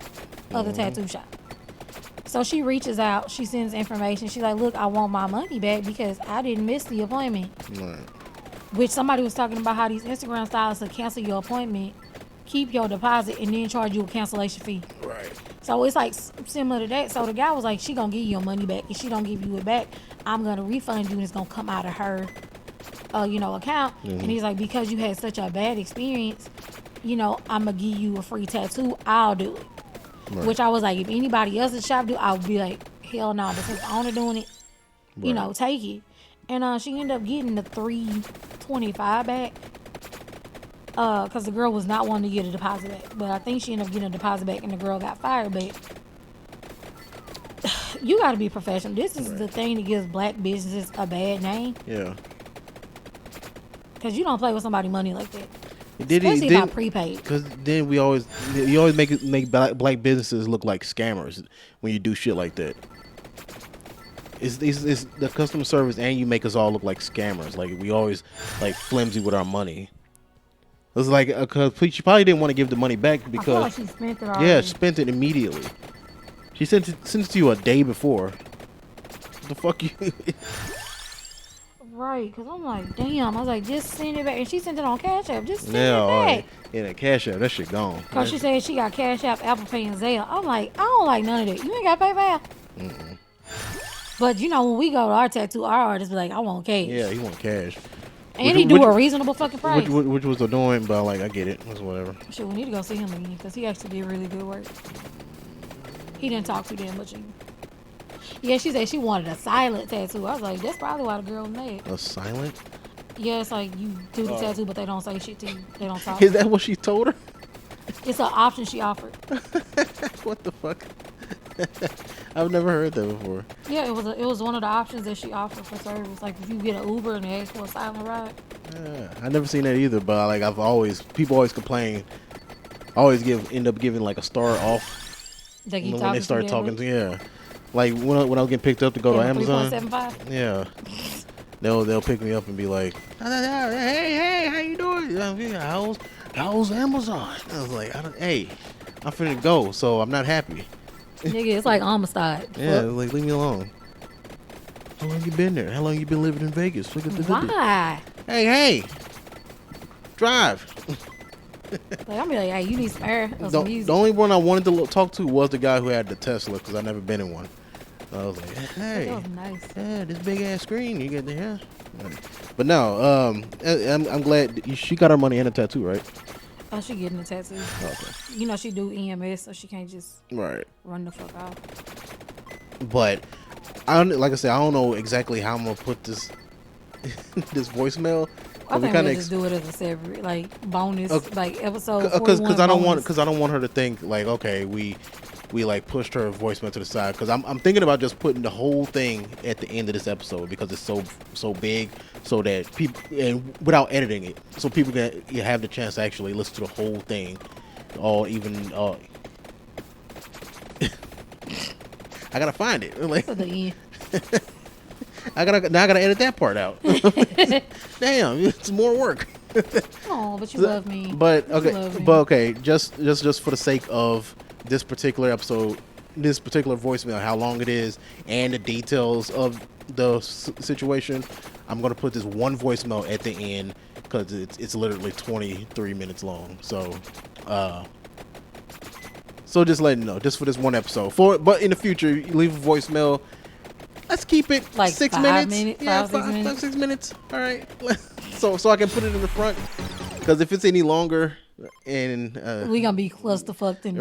of the tattoo shop. So she reaches out. She sends information. She's like, look, I want my money back because I didn't miss the appointment. Right. Which somebody was talking about how these Instagram stylists will cancel your appointment, keep your deposit, and then charge you a cancellation fee. Right. So it's like similar to that. So the guy was like, she gonna give you your money back. If she don't give you it back, I'm gonna refund you and it's gonna come out of her account. And he's like, because you had such a bad experience, I'm gonna give you a free tattoo. I'll do it. Right. Which I was like, if anybody else at the shop do, I would be like, hell no. But since the owner doing it, take it. And she ended up getting the $325 back. Because the girl was not wanting to get a deposit back. But I think she ended up getting a deposit back and the girl got fired. But you got to be professional. This is the thing that gives black businesses a bad name. Yeah. Because you don't play with somebody's money like that. Especially if I prepaid. Because then you always make black businesses look like scammers when you do shit like that. It's the customer service, and you make us all look like scammers. Like we always like flimsy with our money. It was like cause she probably didn't want to give the money back because I feel like she spent it already. Yeah, spent it immediately. She sent it to you a day before. What the fuck you? Right, because I'm like, damn. I was like, just send it back. And she sent it on Cash App. Just send it back. Yeah, that Cash App, that shit gone. Because she said she got Cash App, Apple Pay, and Zelle. I'm like, I don't like none of that. You ain't got PayPal? Mm-mm. But, when we go to our tattoo, our artist be like, I want cash. Yeah, he want cash. And he do a reasonable fucking price. Which was annoying, but I get it. It's whatever. Shit, we need to go see him again because he actually did really good work. He didn't talk too damn much. Yeah, she said she wanted a silent tattoo. I was like, that's probably why the girl was mad. A silent? Yeah, it's like you do the tattoo, but they don't say shit to you. They don't talk. Is that what she told her? It's an option she offered. What the fuck? I've never heard that before. Yeah, it was one of the options that she offered for service. Like if you get an Uber and they ask for a silent ride. Yeah, I never seen that either. But like people always complain. I always end up giving like a star off They keep when they start talking to to Like when I was getting picked up to go to Amazon. 3.75. Yeah. They'll pick me up and be like, hey, how you doing? How's Amazon? I was like, hey, I'm finna go, so I'm not happy. Nigga, it's like homicide. Yeah, like leave me alone. How long you been there? How long you been living in Vegas? Why? Hey, drive. Like, I'm be like, hey, you need some air or some music. The only one I wanted to talk to was the guy who had the Tesla, because I never been in one. I was like, hey, that was nice. Yeah, this big ass screen you get there. But no, I'm glad she got her money and a tattoo, right? Oh, she getting a tattoo. Okay. You know she do EMS, so she can't just run the fuck off. But like I said, I don't know exactly how I'm gonna put this this voicemail. I think we'll just do it as a separate, like bonus, like episode. Because I don't want her to think like, okay, we like pushed her voicemail to the side. Because I'm thinking about just putting the whole thing at the end of this episode because it's so big, so that people, and without editing it, so people can have the chance to actually listen to the whole thing, or even I gotta find it. Like, the end. I gotta edit that part out. Damn, it's more work. Oh, but you love me. But okay, just for the sake of this particular episode, this particular voicemail, how long it is, and the details of the situation, I'm gonna put this one voicemail at the end because it's literally 23 minutes long. So just letting you know, just for this one episode. But in the future, you leave a voicemail. Let's keep it like 6 minutes. Yeah, 6 minutes. All right. So I can put it in the front. Because if it's any longer, and we gonna be clusterfucked and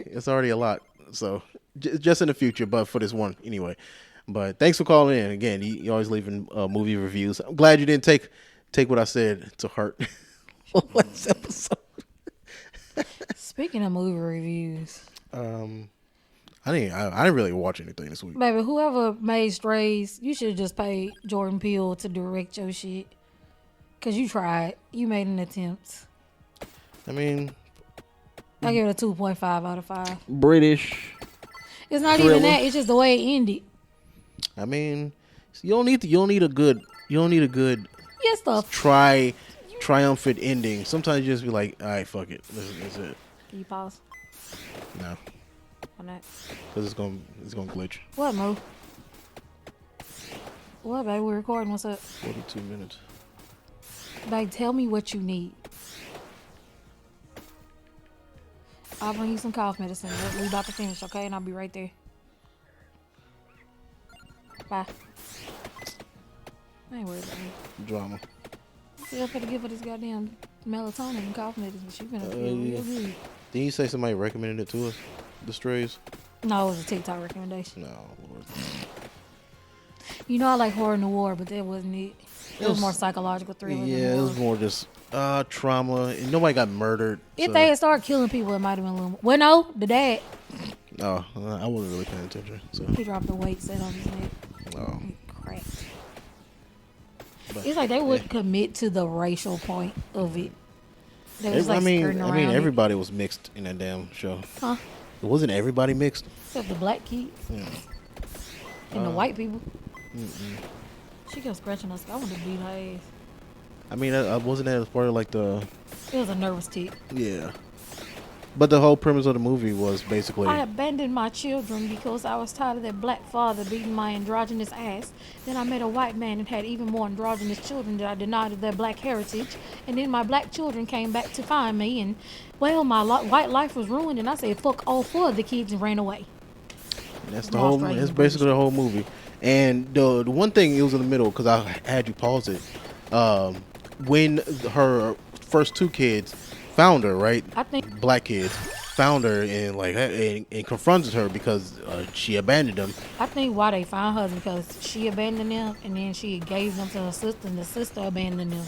it's already a lot. So just in the future, but for this one anyway. But thanks for calling in again. You always leaving movie reviews. I'm glad you didn't take what I said to heart last episode. Speaking of movie reviews, I didn't really watch anything this week. Baby, whoever made Strays, you should have just paid Jordan Peele to direct your shit. Cause you tried. You made an attempt. I mean, I give it a 2.5 out of 5. British. It's not even that. It's just the way it ended. I mean, you don't need a good yes, stuff. triumphant ending. Sometimes you just be like, all right, fuck it. That's it. Can you pause? No. Why not? Because it's gonna glitch. What, Mo? What, baby? We're recording. What's up? 42 minutes. Babe, tell me what you need. I'll bring you some cough medicine. We're about to finish, okay? And I'll be right there. Bye. I ain't worried about you. Drama. See, I'm finna give her this goddamn melatonin and cough medicine. She finna feel real good. Didn't you say somebody recommended it to us? The Strays? No, it was a TikTok recommendation. No, Lord. You know I like horror noir, but that wasn't it. It was more psychological thriller. Yeah, it was more just trauma. And nobody got murdered. If they had started killing people, it might have been a little more. Well, no, the dad. Oh, I wasn't really paying attention. So he dropped the weight set on his neck. Oh. Cracked. It's like they would commit to the racial point of it. They was like everybody was mixed in that damn show. Huh? Wasn't everybody mixed? Except the black kids. Yeah. And the white people. Mm-mm. She kept scratching us. I wanted to beat her ass. I mean, I wasn't that as part of like the... It was a nervous tick. Yeah. But the whole premise of the movie was basically... I abandoned my children because I was tired of their black father beating my androgynous ass. Then I met a white man and had even more androgynous children that I denied of their black heritage. And then my black children came back to find me. And, well, my white life was ruined. And I said, fuck all 4 of the kids and ran away. That's the whole... That's basically the whole movie. And the one thing, it was in the middle, because I had you pause it. When her first 2 kids found her, right? I think black kids found her and confronted her because she abandoned them. I think why they found her is because she abandoned them, and then she gave them to her sister, and the sister abandoned them.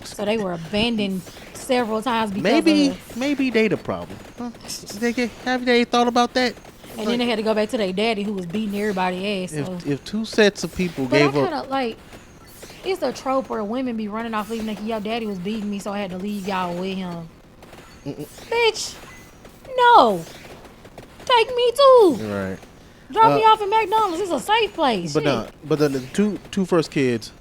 So they were abandoned several times because maybe they the problem. Huh? Have they thought about that? And then they had to go back to their daddy who was beating everybody's ass. So. If two sets of people But gave I up, kind of like, it's a trope where women be running off leaving like, your daddy was beating me, so I had to leave y'all with him. Bitch, no. Take me too. right? Drop me off at McDonald's. It's a safe place. But the two first kids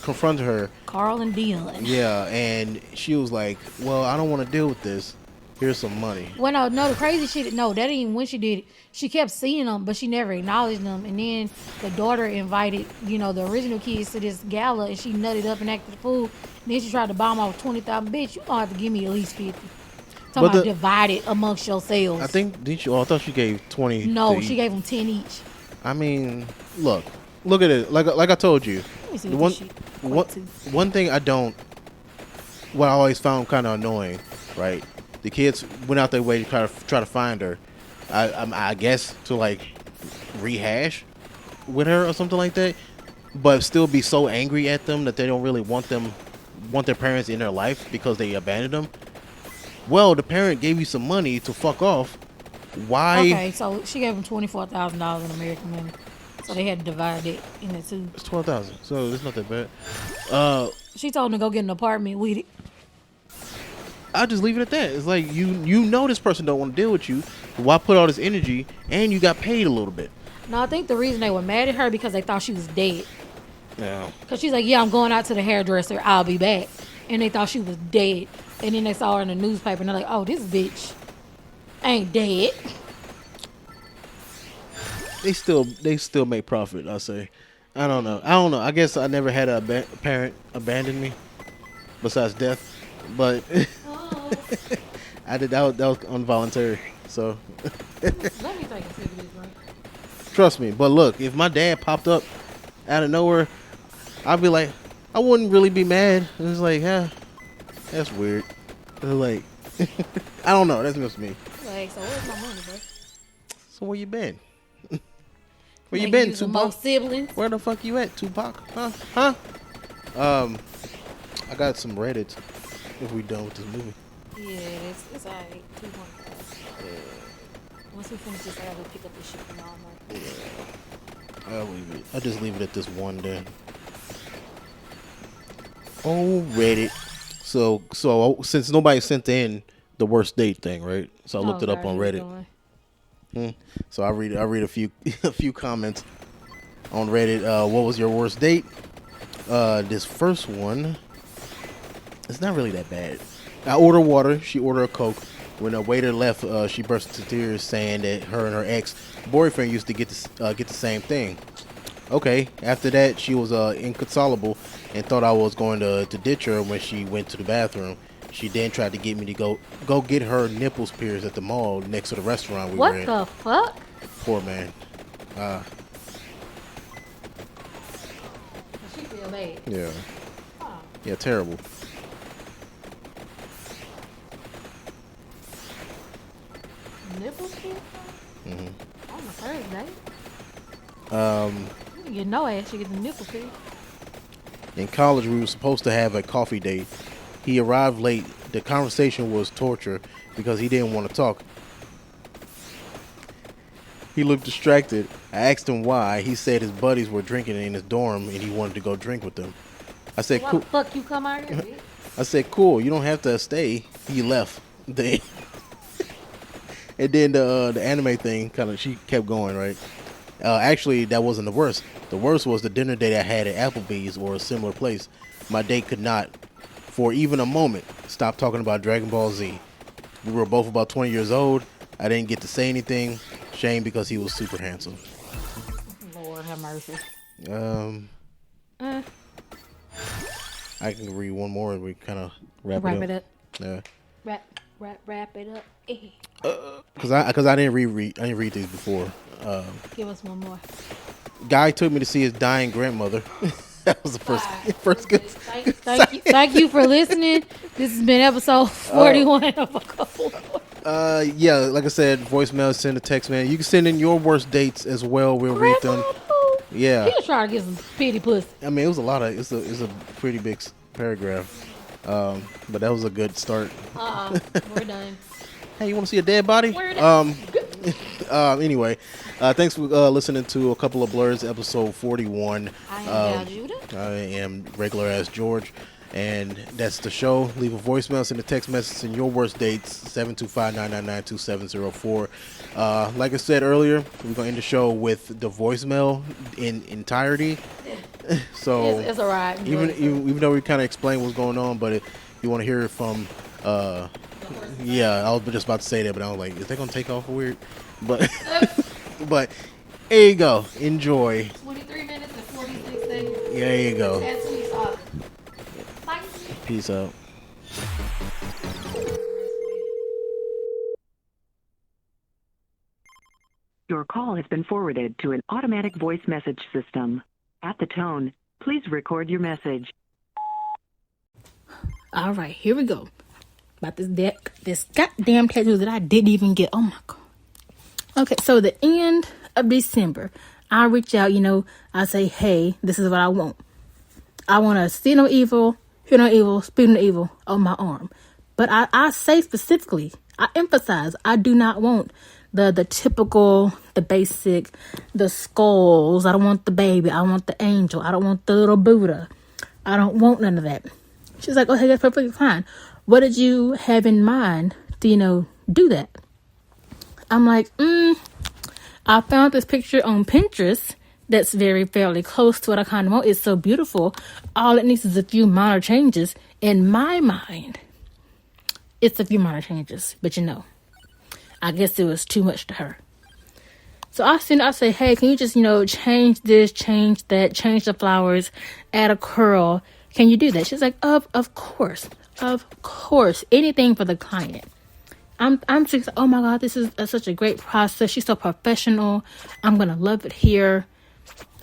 confronted her. Carl and Dion. Yeah, and she was like, "Well, I don't want to deal with this. Here's some money." Well, no, the crazy shit. No, that ain't even when she did it. She kept seeing them, but she never acknowledged them. And then the daughter invited, the original kids to this gala, and she nutted up and acted a fool. And then she tried to bomb off 20,000. Bitch, you gonna have to give me at least 50. Talking about divide it amongst yourselves. I think didn't you? Oh, I thought she gave 20. No, she gave them 10 each. I mean, look at it. Like I told you, Let me see the one thing what I always found kind of annoying, right? The kids went out their way to try to find her. I guess to like rehash with her or something like that, but still be so angry at them that they don't really want their parents in their life because they abandoned them. Well, the parent gave you some money to fuck off. Why? Okay, so she gave them $24,000 in American money, so they had to divide it into two. It's 12,000, so it's not that bad. She told them to go get an apartment with it. I'll just leave it at that. It's like you know this person don't want to deal with you. Why put all this energy and you got paid a little bit? No, I think the reason they were mad at her because they thought she was dead. Yeah. Because she's like, yeah, I'm going out to the hairdresser. I'll be back. And they thought she was dead. And then they saw her in the newspaper and they're like, oh, this bitch ain't dead. They still make profit, I say. I don't know. I guess I never had a parent abandon me besides death. But I did that was involuntary. So Let me take a sip of this drink. Trust me. But look, if my dad popped up out of nowhere, I'd be like, I wouldn't really be mad. It's like, yeah, that's weird. Like, I don't know. That's just me. Like, so where's my money, bro? So where you been? Where you been, Tupac? Siblings. Where the fuck you at, Tupac? Huh? I got some Reddits. If we done with this movie. Yeah, it's alright. 2.5. Yeah. Once we finish this, I gotta pick up this shit from Walmart. Yeah. I'll leave it. I'll just leave it at this one then. Oh, Reddit. So since nobody sent in the worst date thing, right? So I looked it up on Reddit. So I read a few comments on Reddit. What was your worst date? This first one. It's not really that bad. I order water. She ordered a Coke. When the waiter left, she burst into tears, saying that her and her ex-boyfriend used to get the same thing. Okay. After that, she was inconsolable and thought I was going to ditch her when she went to the bathroom. She then tried to get me to go get her nipples pierced at the mall next to the restaurant we were in. What the fuck? Poor man. She feel bad. Yeah. Yeah, terrible. Nipples pierced? Mm-hmm. On the first date? You get no ass, you get the nipple pierced. In college, we were supposed to have a coffee date. He arrived late. The conversation was torture because he didn't want to talk. He looked distracted. I asked him why. He said his buddies were drinking in his dorm and he wanted to go drink with them. I said, Why cool. the fuck you come out here, bitch? I said, cool. You don't have to stay. He left. And then the anime thing she kept going, right? Actually, that wasn't the worst. The worst was the dinner date I had at Applebee's or a similar place. My date could not, for even a moment, stop talking about Dragon Ball Z. We were both about 20 years old. I didn't get to say anything. Shame because he was super handsome. Lord have mercy. I can read one more and we kind of wrap it up. Yeah. Wrap it up. Cause I didn't read these before. Give us one more. Guy took me to see his dying grandmother. That was the first good. Thank you for listening. This has been episode 41 of A Couple. Yeah, like I said, voicemail, send a text, man. You can send in your worst dates as well. We'll read them. Yeah. He was trying to get some pity pussy. I mean, it was it's a pretty big paragraph. But that was a good start. We're done. Hey, you want to see a dead body? We're done. Anyway, thanks for listening to a couple of Blerdz, episode 41. I am Val Judah. I am regular ass George, and that's the show. Leave a voicemail, send a text message in your worst dates, 725-999-2704. Like I said earlier, we're gonna end the show with the voicemail in entirety. So It's a ride. Even though we kind of explained what's going on, but if you want to hear it from, yeah, I was just about to say that, but I was like, is that gonna take off weird? But but there you go. Enjoy. 23 minutes and 46 seconds. Yeah, there you go. That's sweet sauce. Bye. Peace out. Your call has been forwarded to an automatic voice message system. At the tone, please record your message. All right, here we go. About this goddamn tattoo that I didn't even get. Oh my God. Okay, so the end of December, I reach out, I say, hey, this is what I want. I want to see no evil, hear no evil, speak no evil on my arm. But I say specifically, I emphasize, I do not want the typical, the basic, the skulls. I don't want the baby. I want the angel. I don't want the little Buddha. I don't want none of that. She's like, okay, that's perfectly fine. What did you have in mind to, do that? I'm like, I found this picture on Pinterest that's fairly close to what I kind of want. It's so beautiful. All it needs is a few minor changes. In my mind, it's a few minor changes. But I guess it was too much to her. So I say, hey, can you just, change this, change that, change the flowers, add a curl. Can you do that? She's like, of course, anything for the client. I'm just, oh my God, this is such a great process. She's so professional. I'm going to love it here.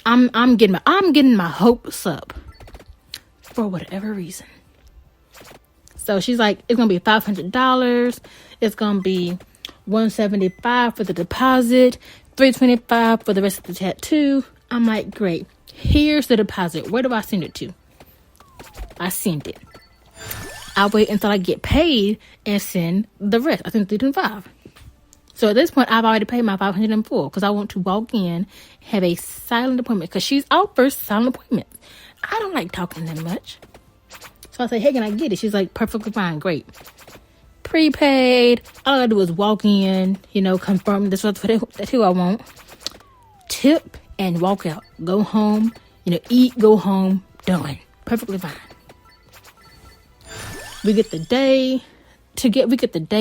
I'm getting my hopes up for whatever reason. So she's like, it's going to be $500. It's going to be $175 for the deposit, $325 for the rest of the tattoo. I'm like, great. Here's the deposit. Where do I send it to? I send it. I wait until I get paid and send the rest. I send $325. So at this point, I've already paid my $500 in full because I want to walk in, have a silent appointment because she's out first silent appointment. I don't like talking that much. So I say, hey, can I get it? She's like, perfectly fine, great. Prepaid. All I gotta do is walk in, confirm this is who I want. Tip and walk out. Go home, eat, go home, done. Perfectly fine. We get the day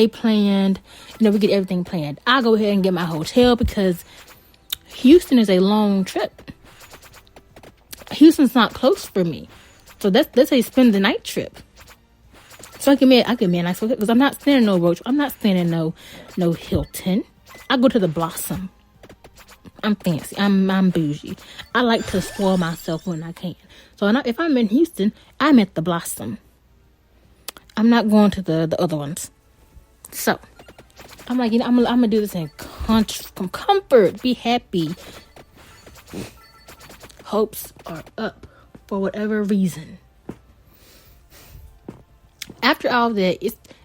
planned. We get everything planned. I go ahead and get my hotel because Houston is a long trip. Houston's not close for me. So that's a spend the night trip. So I give me a nice hotel because I'm not staying in no Roach. I'm not staying in no Hilton. I go to the Blossom. I'm fancy. I'm bougie. I like to spoil myself when I can. So if I'm in Houston, I'm at the Blossom. I'm not going to the other ones. So I'm like, I'm gonna do this in comfort. Be happy. Hopes are up for whatever reason. After all that,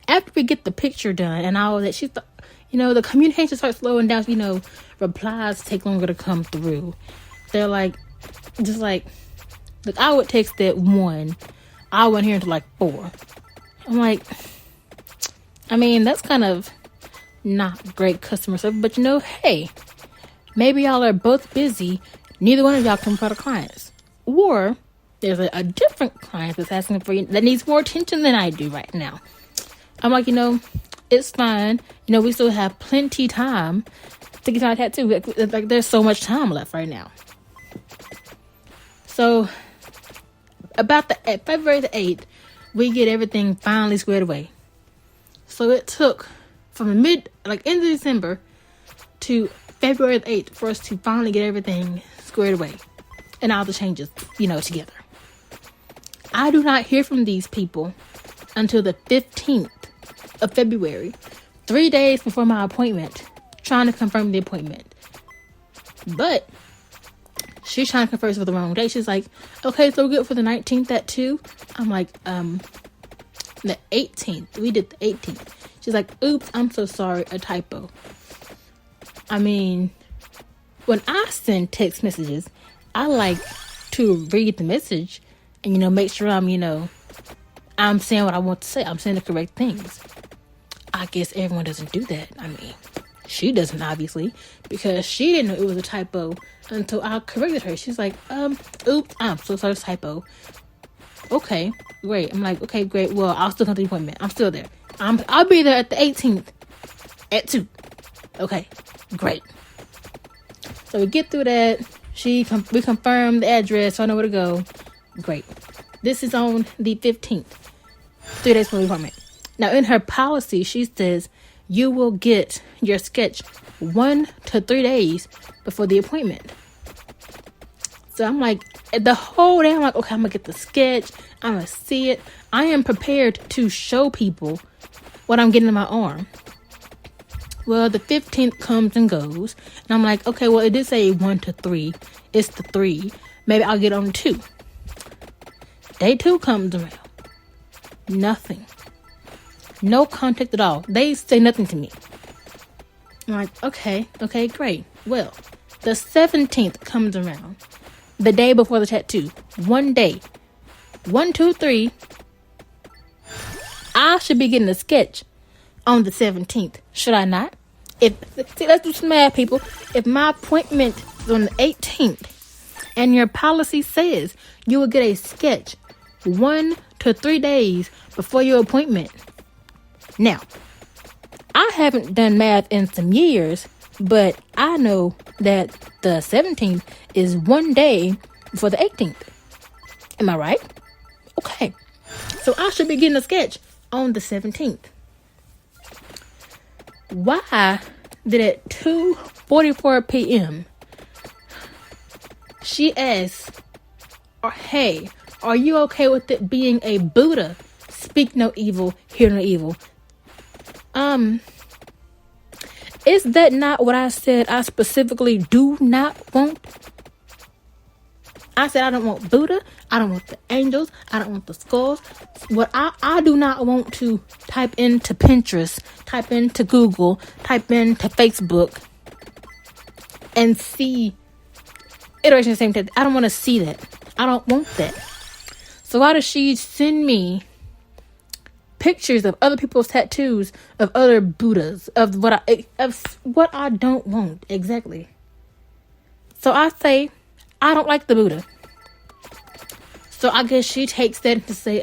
after we get the picture done and all that, the communication starts slowing down. Replies take longer to come through. They're like, look, I would text at 1. I went here until 4. I'm like, that's kind of not great customer service. But hey, maybe y'all are both busy. Neither one of y'all can for the clients. Or there's a different client that's asking for you that needs more attention than I do right now. I'm like, it's fine. We still have plenty time to get my tattoo. Like there's so much time left right now. So about February the 8th, we get everything finally squared away. So it took from end of December to February the 8th for us to finally get everything squared away and all the changes, together. I do not hear from these people until the 15th of February, 3 days before my appointment, trying to confirm the appointment. But she's trying to confirm for the wrong day. She's like, okay, so we're good for the 19th at 2. I'm like, the 18th. We did the 18th. She's like, oops, I'm so sorry, a typo. I mean, when I send text messages, I like to read the message and, make sure I'm saying what I want to say. I'm saying the correct things. I guess everyone doesn't do that. I mean, she doesn't, obviously, because she didn't know it was a typo until I corrected her. She's like, oops, I'm so sorry, typo. Okay, great. I'm like, okay, great. Well, I'll still come to the appointment. I'm still there. I'll be there at the 18th at 2. Okay, great. So we get through that. We confirm the address, so I know where to go. Great. This is on the 15th, 3 days before the appointment. Now, in her policy, she says you will get your sketch 1 to 3 days before the appointment. So I'm like, the whole day, I'm like, okay, I'm going to get the sketch. I'm going to see it. I am prepared to show people what I'm getting in my arm. Well, the 15th comes and goes. And I'm like, okay, well, it did say 1 to 3. It's the 3. Maybe I'll get on 2. Day 2 comes around. Nothing. No contact at all. They say nothing to me. I'm like, okay, great. Well, the 17th comes around. The day before the tattoo. 1 day. 1, 2, 3. I should be getting a sketch on the 17th. Should I not? Let's do some math, people. If my appointment is on the 18th and your policy says you will get a sketch 1 to 3 days before your appointment. Now, I haven't done math in some years, but I know that the 17th is 1 day before the 18th. Am I right? Okay. So I should be getting a sketch on the 17th. Why did at 2:44 p.m. she asks, hey, are you okay with it being a Buddha? Speak no evil, hear no evil. Is that not what I said I specifically do not want? I said I don't want Buddha. I don't want the angels. I don't want the skulls. What I do not want to type into Pinterest, type into Google, type into Facebook, and see iteration of the same thing. I don't want to see that. I don't want that. So why does she send me pictures of other people's tattoos, of other Buddhas, of what I don't want exactly? So I say I don't like the Buddha. So I guess she takes that to say,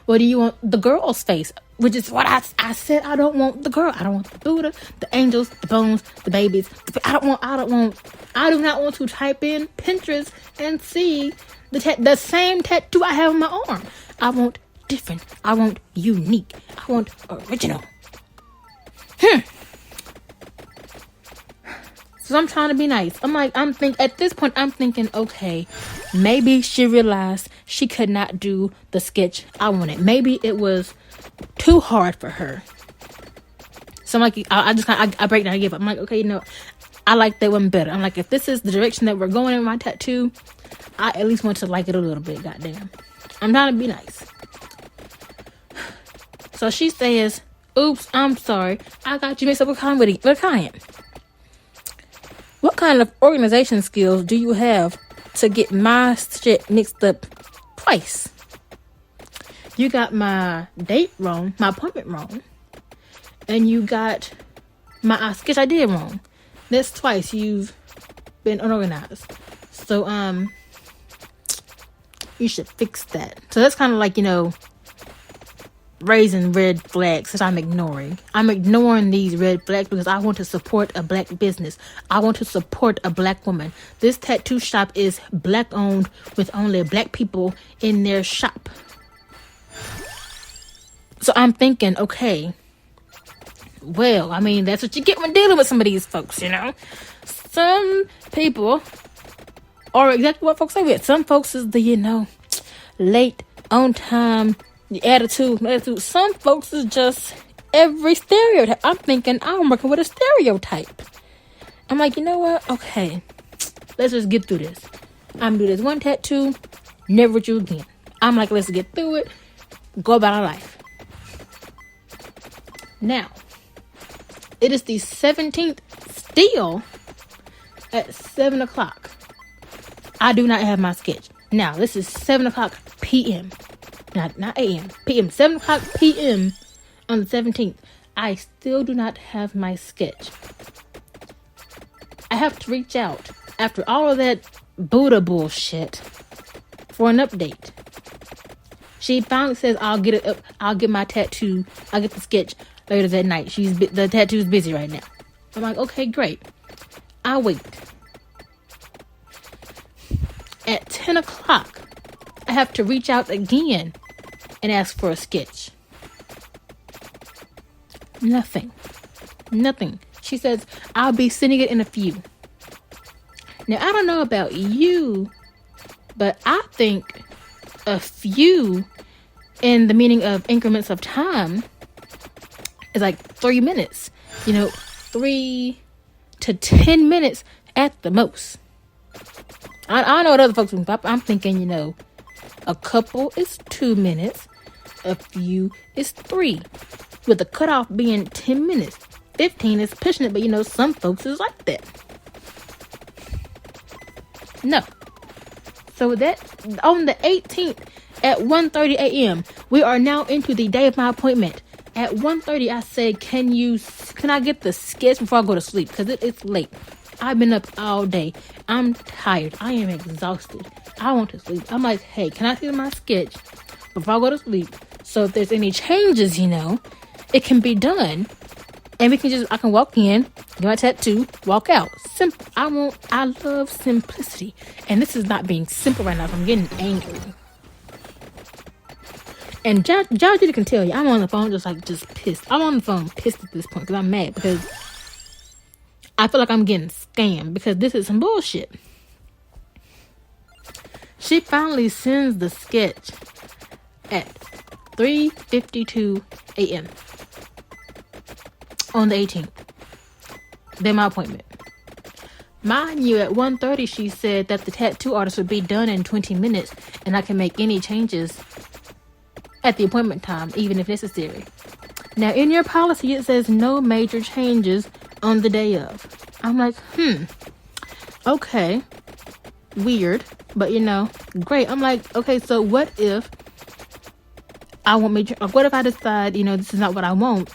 what do you want? The girl's face, which is what I said. I don't want the girl. I don't want the Buddha, the angels, the bones, the babies. I do not want to type in Pinterest and see the same tattoo I have on my arm. I want different. I want unique. I want original. So I'm trying to be nice. At this point, I'm thinking, okay, maybe she realized she could not do the sketch I wanted. Maybe it was too hard for her. So I'm like, I break down and give up. I'm like, okay, I like that one better. I'm like, if this is the direction that we're going in my tattoo, I at least want to like it a little bit, goddamn. I'm trying to be nice. So she says, oops, I'm sorry. I got you mixed up with a client. What kind of organization skills do you have to get my shit mixed up twice? You got my date wrong, my appointment wrong, and you got my sketch I did wrong. That's twice you've been unorganized. So, you should fix that. So that's kind of like, raising red flags that I'm ignoring. I'm ignoring these red flags because I want to support a black business. I want to support a black woman. This tattoo shop is black owned with only black people in their shop. So I'm thinking, okay, well, that's what you get when dealing with some of these folks, Some people are exactly what folks say with. Some folks is the, late, on time, the attitude. Some folks is just every stereotype. I'm thinking I'm working with a stereotype. I'm like, you know what? Okay, let's just get through this. I'm gonna do this one tattoo, never with you again. I'm like, let's get through it, go about our life. Now, it is the 17th, still at 7 o'clock, I do not have my sketch. Now, this is 7 o'clock p.m. Not a.m. p.m. 7 o'clock p.m. on the 17th. I still do not have my sketch. I have to reach out after all of that Buddha bullshit for an update. She finally says, I'll get my tattoo. I'll get the sketch later that night. The tattoo's busy right now. I'm like, okay, great. I wait. At 10 o'clock, I have to reach out again and ask for a sketch. Nothing. She says, I'll be sending it in a few. Now, I don't know about you, but I think a few in the meaning of increments of time is like 3 minutes. 3 to 10 minutes at the most. I know what other folks think. I'm thinking, a couple is 2 minutes. A few is 3. With the cutoff being 10 minutes. 15 is pushing it, but some folks is like that. No. So that, on the 18th at 1:30 a.m., we are now into the day of my appointment. At 1:30, I said, can I get the sketch before I go to sleep? Because it's late. I've been up all day. I'm tired. I am exhausted. I want to sleep. I'm like, hey, can I see my sketch before I go to sleep? So if there's any changes, it can be done. And I can walk in, get my tattoo, walk out. Simple. I love simplicity. And this is not being simple right now. So I'm getting angry. And Georgina can tell you, I'm on the phone just pissed. I'm on the phone pissed at this point because I'm mad because I feel like I'm getting scammed because this is some bullshit. She finally sends the sketch at 3:52 a.m. on the 18th. Then my appointment. Mind you, at 1:30 she said that the tattoo artist would be done in 20 minutes and I can make any changes at the appointment time, even if necessary. Now, in your policy, it says no major changes on the day of. I'm like, okay, weird, but great. I'm like, okay, so what if I want major, what if I decide, this is not what I want,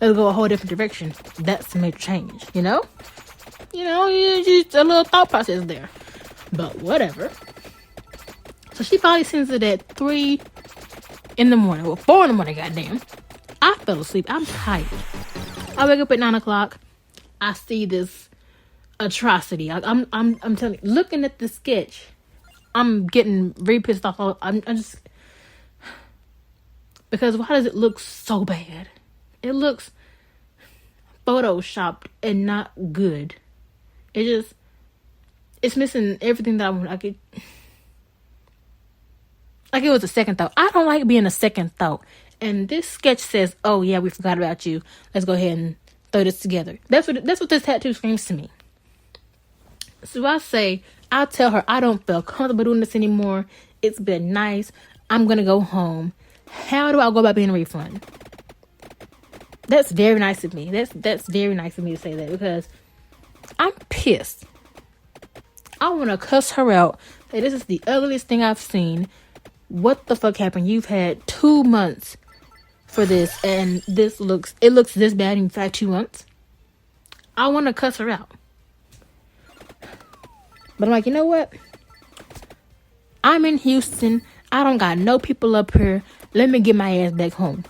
let's go a whole different direction. That's a major change, just a little thought process there, but whatever. So she probably sends it at 3 in the morning, 4 in the morning, goddamn. I fell asleep. I'm tired. I wake up at 9 o'clock. I see this atrocity. I'm telling you, looking at the sketch, I'm getting very pissed off. I'm just, because why does it look so bad? It looks photoshopped and not good. It's missing everything that I want. Like it was a second thought. I don't like being a second thought. And this sketch says, oh yeah, we forgot about you. Let's go ahead and throw this together. That's what this tattoo screams to me. So I'll tell her I don't feel comfortable doing this anymore. It's been nice. I'm going to go home. How do I go about being a refund? That's very nice of me. That's very nice of me to say that because I'm pissed. I want to cuss her out. Say this is the ugliest thing I've seen. What the fuck happened? You've had 2 months for this and it looks this bad in fact 2 months. I want to cuss her out. But I'm like, you know what? I'm in Houston. I don't got no people up here. Let me get my ass back home.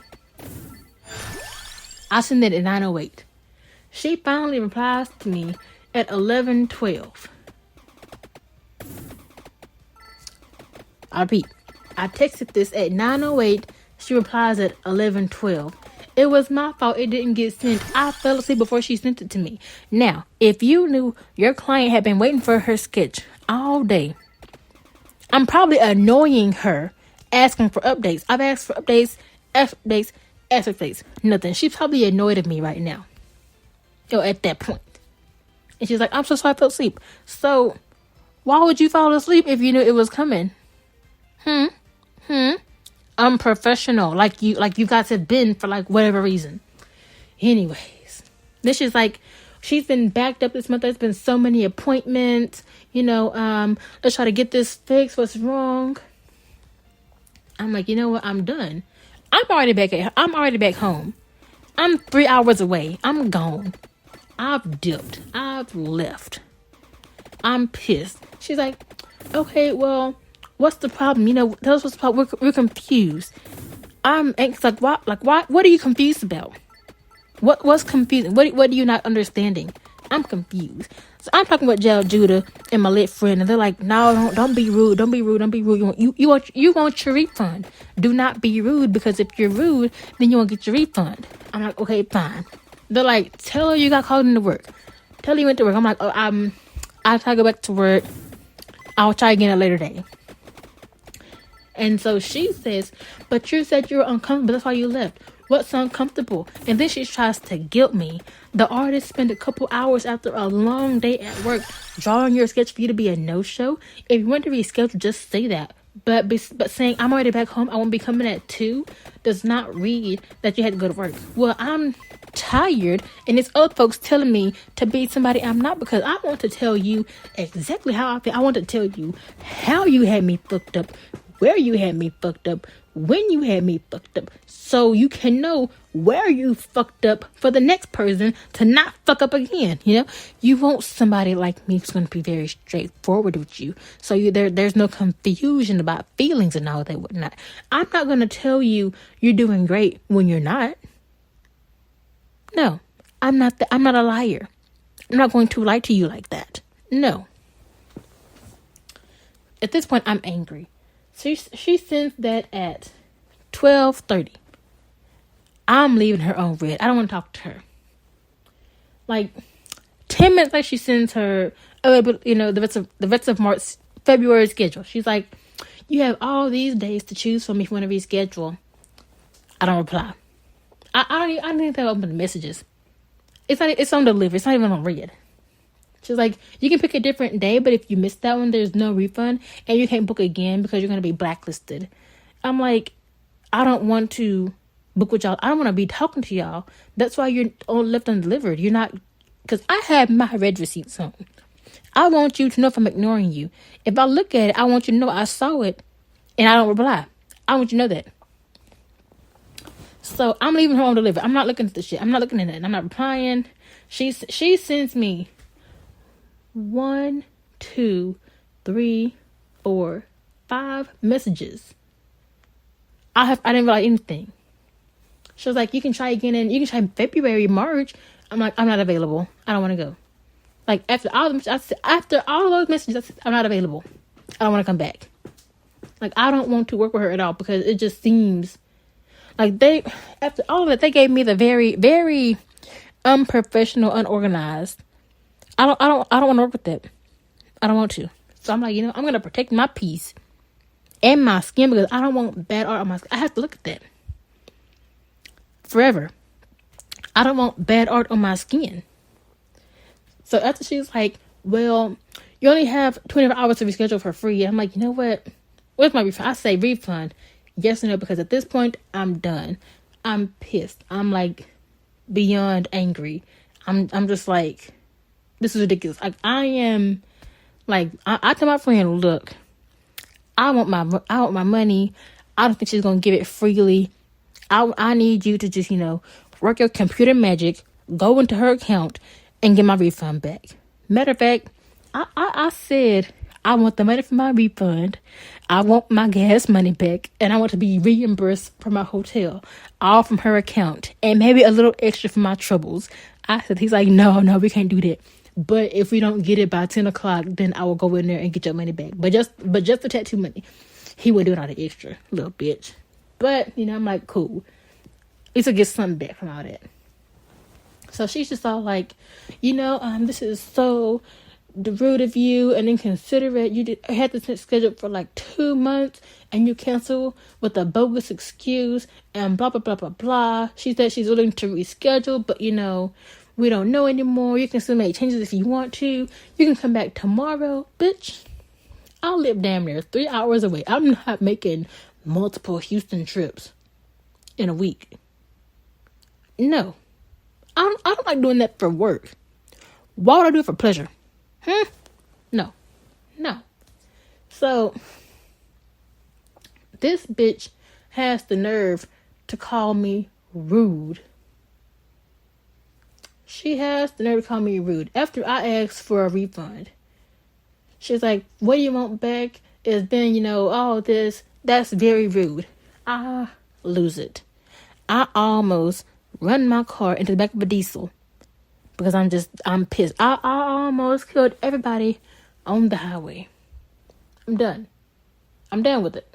I sent it at 9:08. She finally replies to me at 11:12. I repeat. I texted this at 9:08. She replies at 11:12. It was my fault it didn't get sent. I fell asleep before she sent it to me. Now, if you knew your client had been waiting for her sketch all day, I'm probably annoying her, asking for updates. I've asked for updates, nothing. She's probably annoyed at me right now. At that point. And she's like, I'm so sorry I fell asleep. So, why would you fall asleep if you knew it was coming? Unprofessional, like you guys have been for like whatever reason. Anyways, this is like, she's been backed up this month. There's been so many appointments. Let's try to get this fixed. What's wrong? I'm like, you know what? I'm done. I'm already back home. I'm 3 hours away. I'm gone. I've dipped. I've left. I'm pissed. She's like, okay, well, what's the problem? Tell us what's the problem. We're confused. I'm anxious. Like, what? Like, why? What are you confused about? What's confusing? What are you not understanding? I'm confused. So I'm talking with Jel Judah and my lit friend, and they're like, no, don't be rude. Don't be rude. Don't be rude. You want your refund. Do not be rude, because if you're rude, then you won't get your refund. I'm like, okay, fine. They're like, tell her you got called into work. Tell her you went to work. I'm like, oh, I'll try to go back to work. I'll try again at a later day. And so she says, but you said you were uncomfortable. That's why you left. What's uncomfortable? And then she tries to guilt me. The artist spent a couple hours after a long day at work drawing your sketch for you to be a no-show. If you want to reschedule, just say that. But saying I'm already back home, I won't be coming at 2, does not read that you had to go to work. Well, I'm tired, and it's other folks telling me to be somebody I'm not, because I want to tell you exactly how I feel. I want to tell you how you had me fucked up, where you had me fucked up, when you had me fucked up, so you can know where you fucked up for the next person to not fuck up again. You want somebody like me who's going to be very straightforward with you, so there's no confusion about feelings and all that whatnot. I'm not going to tell you you're doing great when you're not. No, I'm not a liar. I'm not going to lie to you like that. No. At this point, I'm angry. She sends that at 12:30. I'm leaving her on red. I don't want to talk to her. Like 10 minutes later, she sends her, the rest of March, February schedule. She's like, you have all these days to choose from if you want to reschedule. I don't reply. I don't even open the messages. It's on delivery. It's not even on read. She's like, you can pick a different day, but if you miss that one, there's no refund, and you can't book again because you're going to be blacklisted. I'm like, I don't want to book with y'all. I don't want to be talking to y'all. That's why you're left undelivered. You're not, because I have my red receipts on. I want you to know if I'm ignoring you. If I look at it, I want you to know I saw it, and I don't reply. I want you to know that. So I'm leaving her on delivery. I'm not looking at the shit. I'm not looking at it. I'm not replying. She sends me 1, 2, 3, 4, 5 messages. I didn't realize anything. She was like, you can try again, and you can try February, March. I'm like, I'm not available. I don't want to go. Like after all those messages, I said, I'm not available. I don't want to come back. Like, I don't want to work with her at all, because it just seems like after all of it, they gave me the very, very unprofessional, unorganized. I don't want to work with that. I don't want to. So I'm like, I'm going to protect my peace and my skin, because I don't want bad art on my skin. I have to look at that forever. I don't want bad art on my skin. So after she was like, well, you only have 24 hours to reschedule for free. I'm like, you know what? Where's my refund? I say refund. Yes or no, because at this point, I'm done. I'm pissed. I'm like beyond angry. I'm just like, this is ridiculous. Like, I am like, I tell my friend, look, I want my money. I don't think she's going to give it freely. I need you to just, work your computer magic, go into her account, and get my refund back. Matter of fact, I said, I want the money for my refund. I want my gas money back, and I want to be reimbursed for my hotel, all from her account, and maybe a little extra for my troubles. He's like, no, we can't do that. But if we don't get it by 10 o'clock, then I will go in there and get your money back. But just the tattoo money. He would do it all the extra, little bitch. But, I'm like, cool. At least I get something back from all that. So she's just all like, this is so rude of you and inconsiderate. You had this scheduled for like 2 months, and you cancel with a bogus excuse and blah, blah, blah, blah, blah. She said she's willing to reschedule, but, we don't know anymore. You can still make changes if you want to. You can come back tomorrow. Bitch, I live damn near 3 hours away. I'm not making multiple Houston trips in a week. No. I don't like doing that for work. Why would I do it for pleasure? No. So this bitch has the nerve to call me rude. She has the nerve to call me rude after I asked for a refund. She's like, what do you want back? It's been, all this. That's very rude. I lose it. I almost run my car into the back of a diesel because I'm pissed. I almost killed everybody on the highway. I'm done. I'm done with it.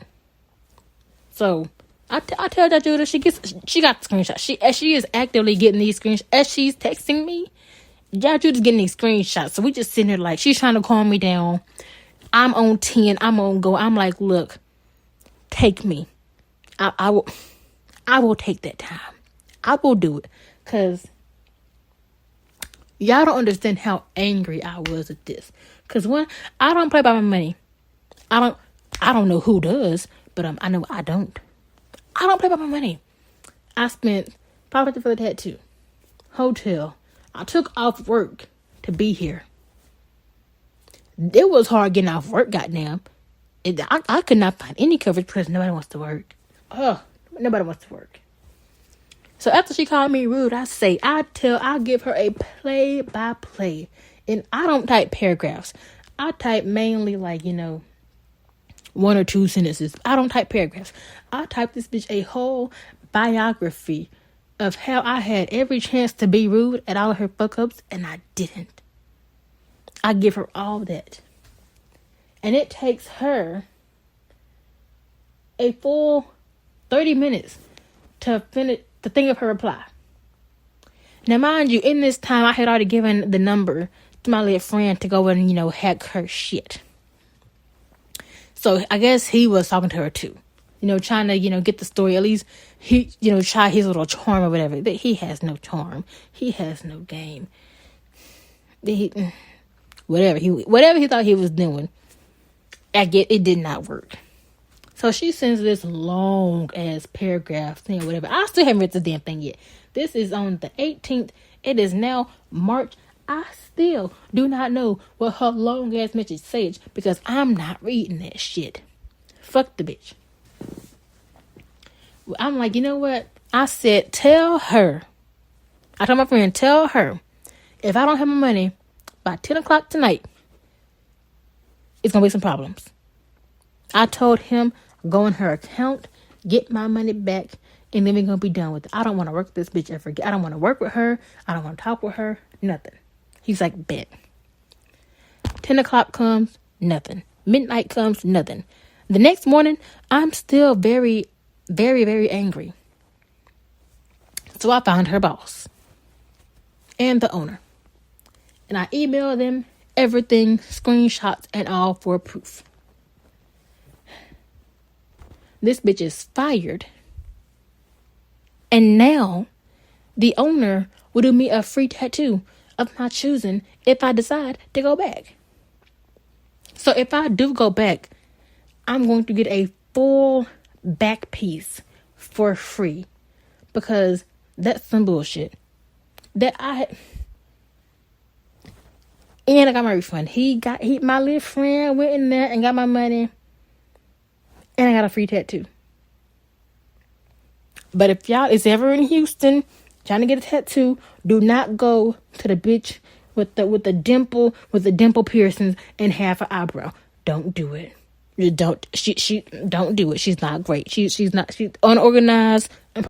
So I tell that Judah she got the screenshot. She is actively getting these screenshots as she's texting me. Judah's getting these screenshots. So we just sitting there like she's trying to calm me down. I'm on 10. I'm on go. I'm like, look, take me. I will take that time. I will do it. Cause y'all don't understand how angry I was at this. Cause when I don't play by my money. I don't know who does, but I know I don't. I don't play by my money. I spent $500 for the tattoo, hotel. I took off work to be here. It was hard getting off work, goddamn. I could not find any coverage because nobody wants to work. Nobody wants to work. So after she called me rude, I give her a play-by-play. And I don't type paragraphs. I type mainly like, 1 or 2 sentences. I don't type paragraphs. I type this bitch a whole biography of how I had every chance to be rude at all of her fuck-ups, and I didn't. I give her all that. And it takes her a full 30 minutes to think of her reply. Now, mind you, in this time, I had already given the number to my little friend to go and, hack her shit. So I guess he was talking to her too. Trying to, get the story. At least he, try his little charm or whatever. He has no charm. He has no game. Whatever he thought he was doing, it did not work. So she sends this long ass paragraph saying whatever. I still haven't read the damn thing yet. This is on the 18th. It is now March. I still do not know what her long ass message says because I'm not reading that shit. Fuck the bitch. I'm like, you know what? I said, tell her. I told my friend, tell her if I don't have my money by 10 o'clock tonight, it's going to be some problems. I told him, go in her account, get my money back, and then we're going to be done with it. I don't want to work with this bitch ever again. I don't want to work with her. I don't want to talk with her. Nothing. He's like, bet. 10 o'clock comes, nothing. Midnight comes, nothing. The next morning, I'm still very, very, very angry. So I found her boss and the owner. And I emailed them everything, screenshots and all for proof. This bitch is fired. And now the owner will do me a free tattoo of my choosing if I decide to go back. So if I do go back, I'm going to get a full back piece for free because that's some bullshit. And I got my refund. My little friend went in there and got my money, and I got a free tattoo. But if y'all is ever in Houston trying to get a tattoo, do not go to the bitch with the dimple piercings and half an eyebrow. Don't do it. She don't do it. She's not great. She's unorganized,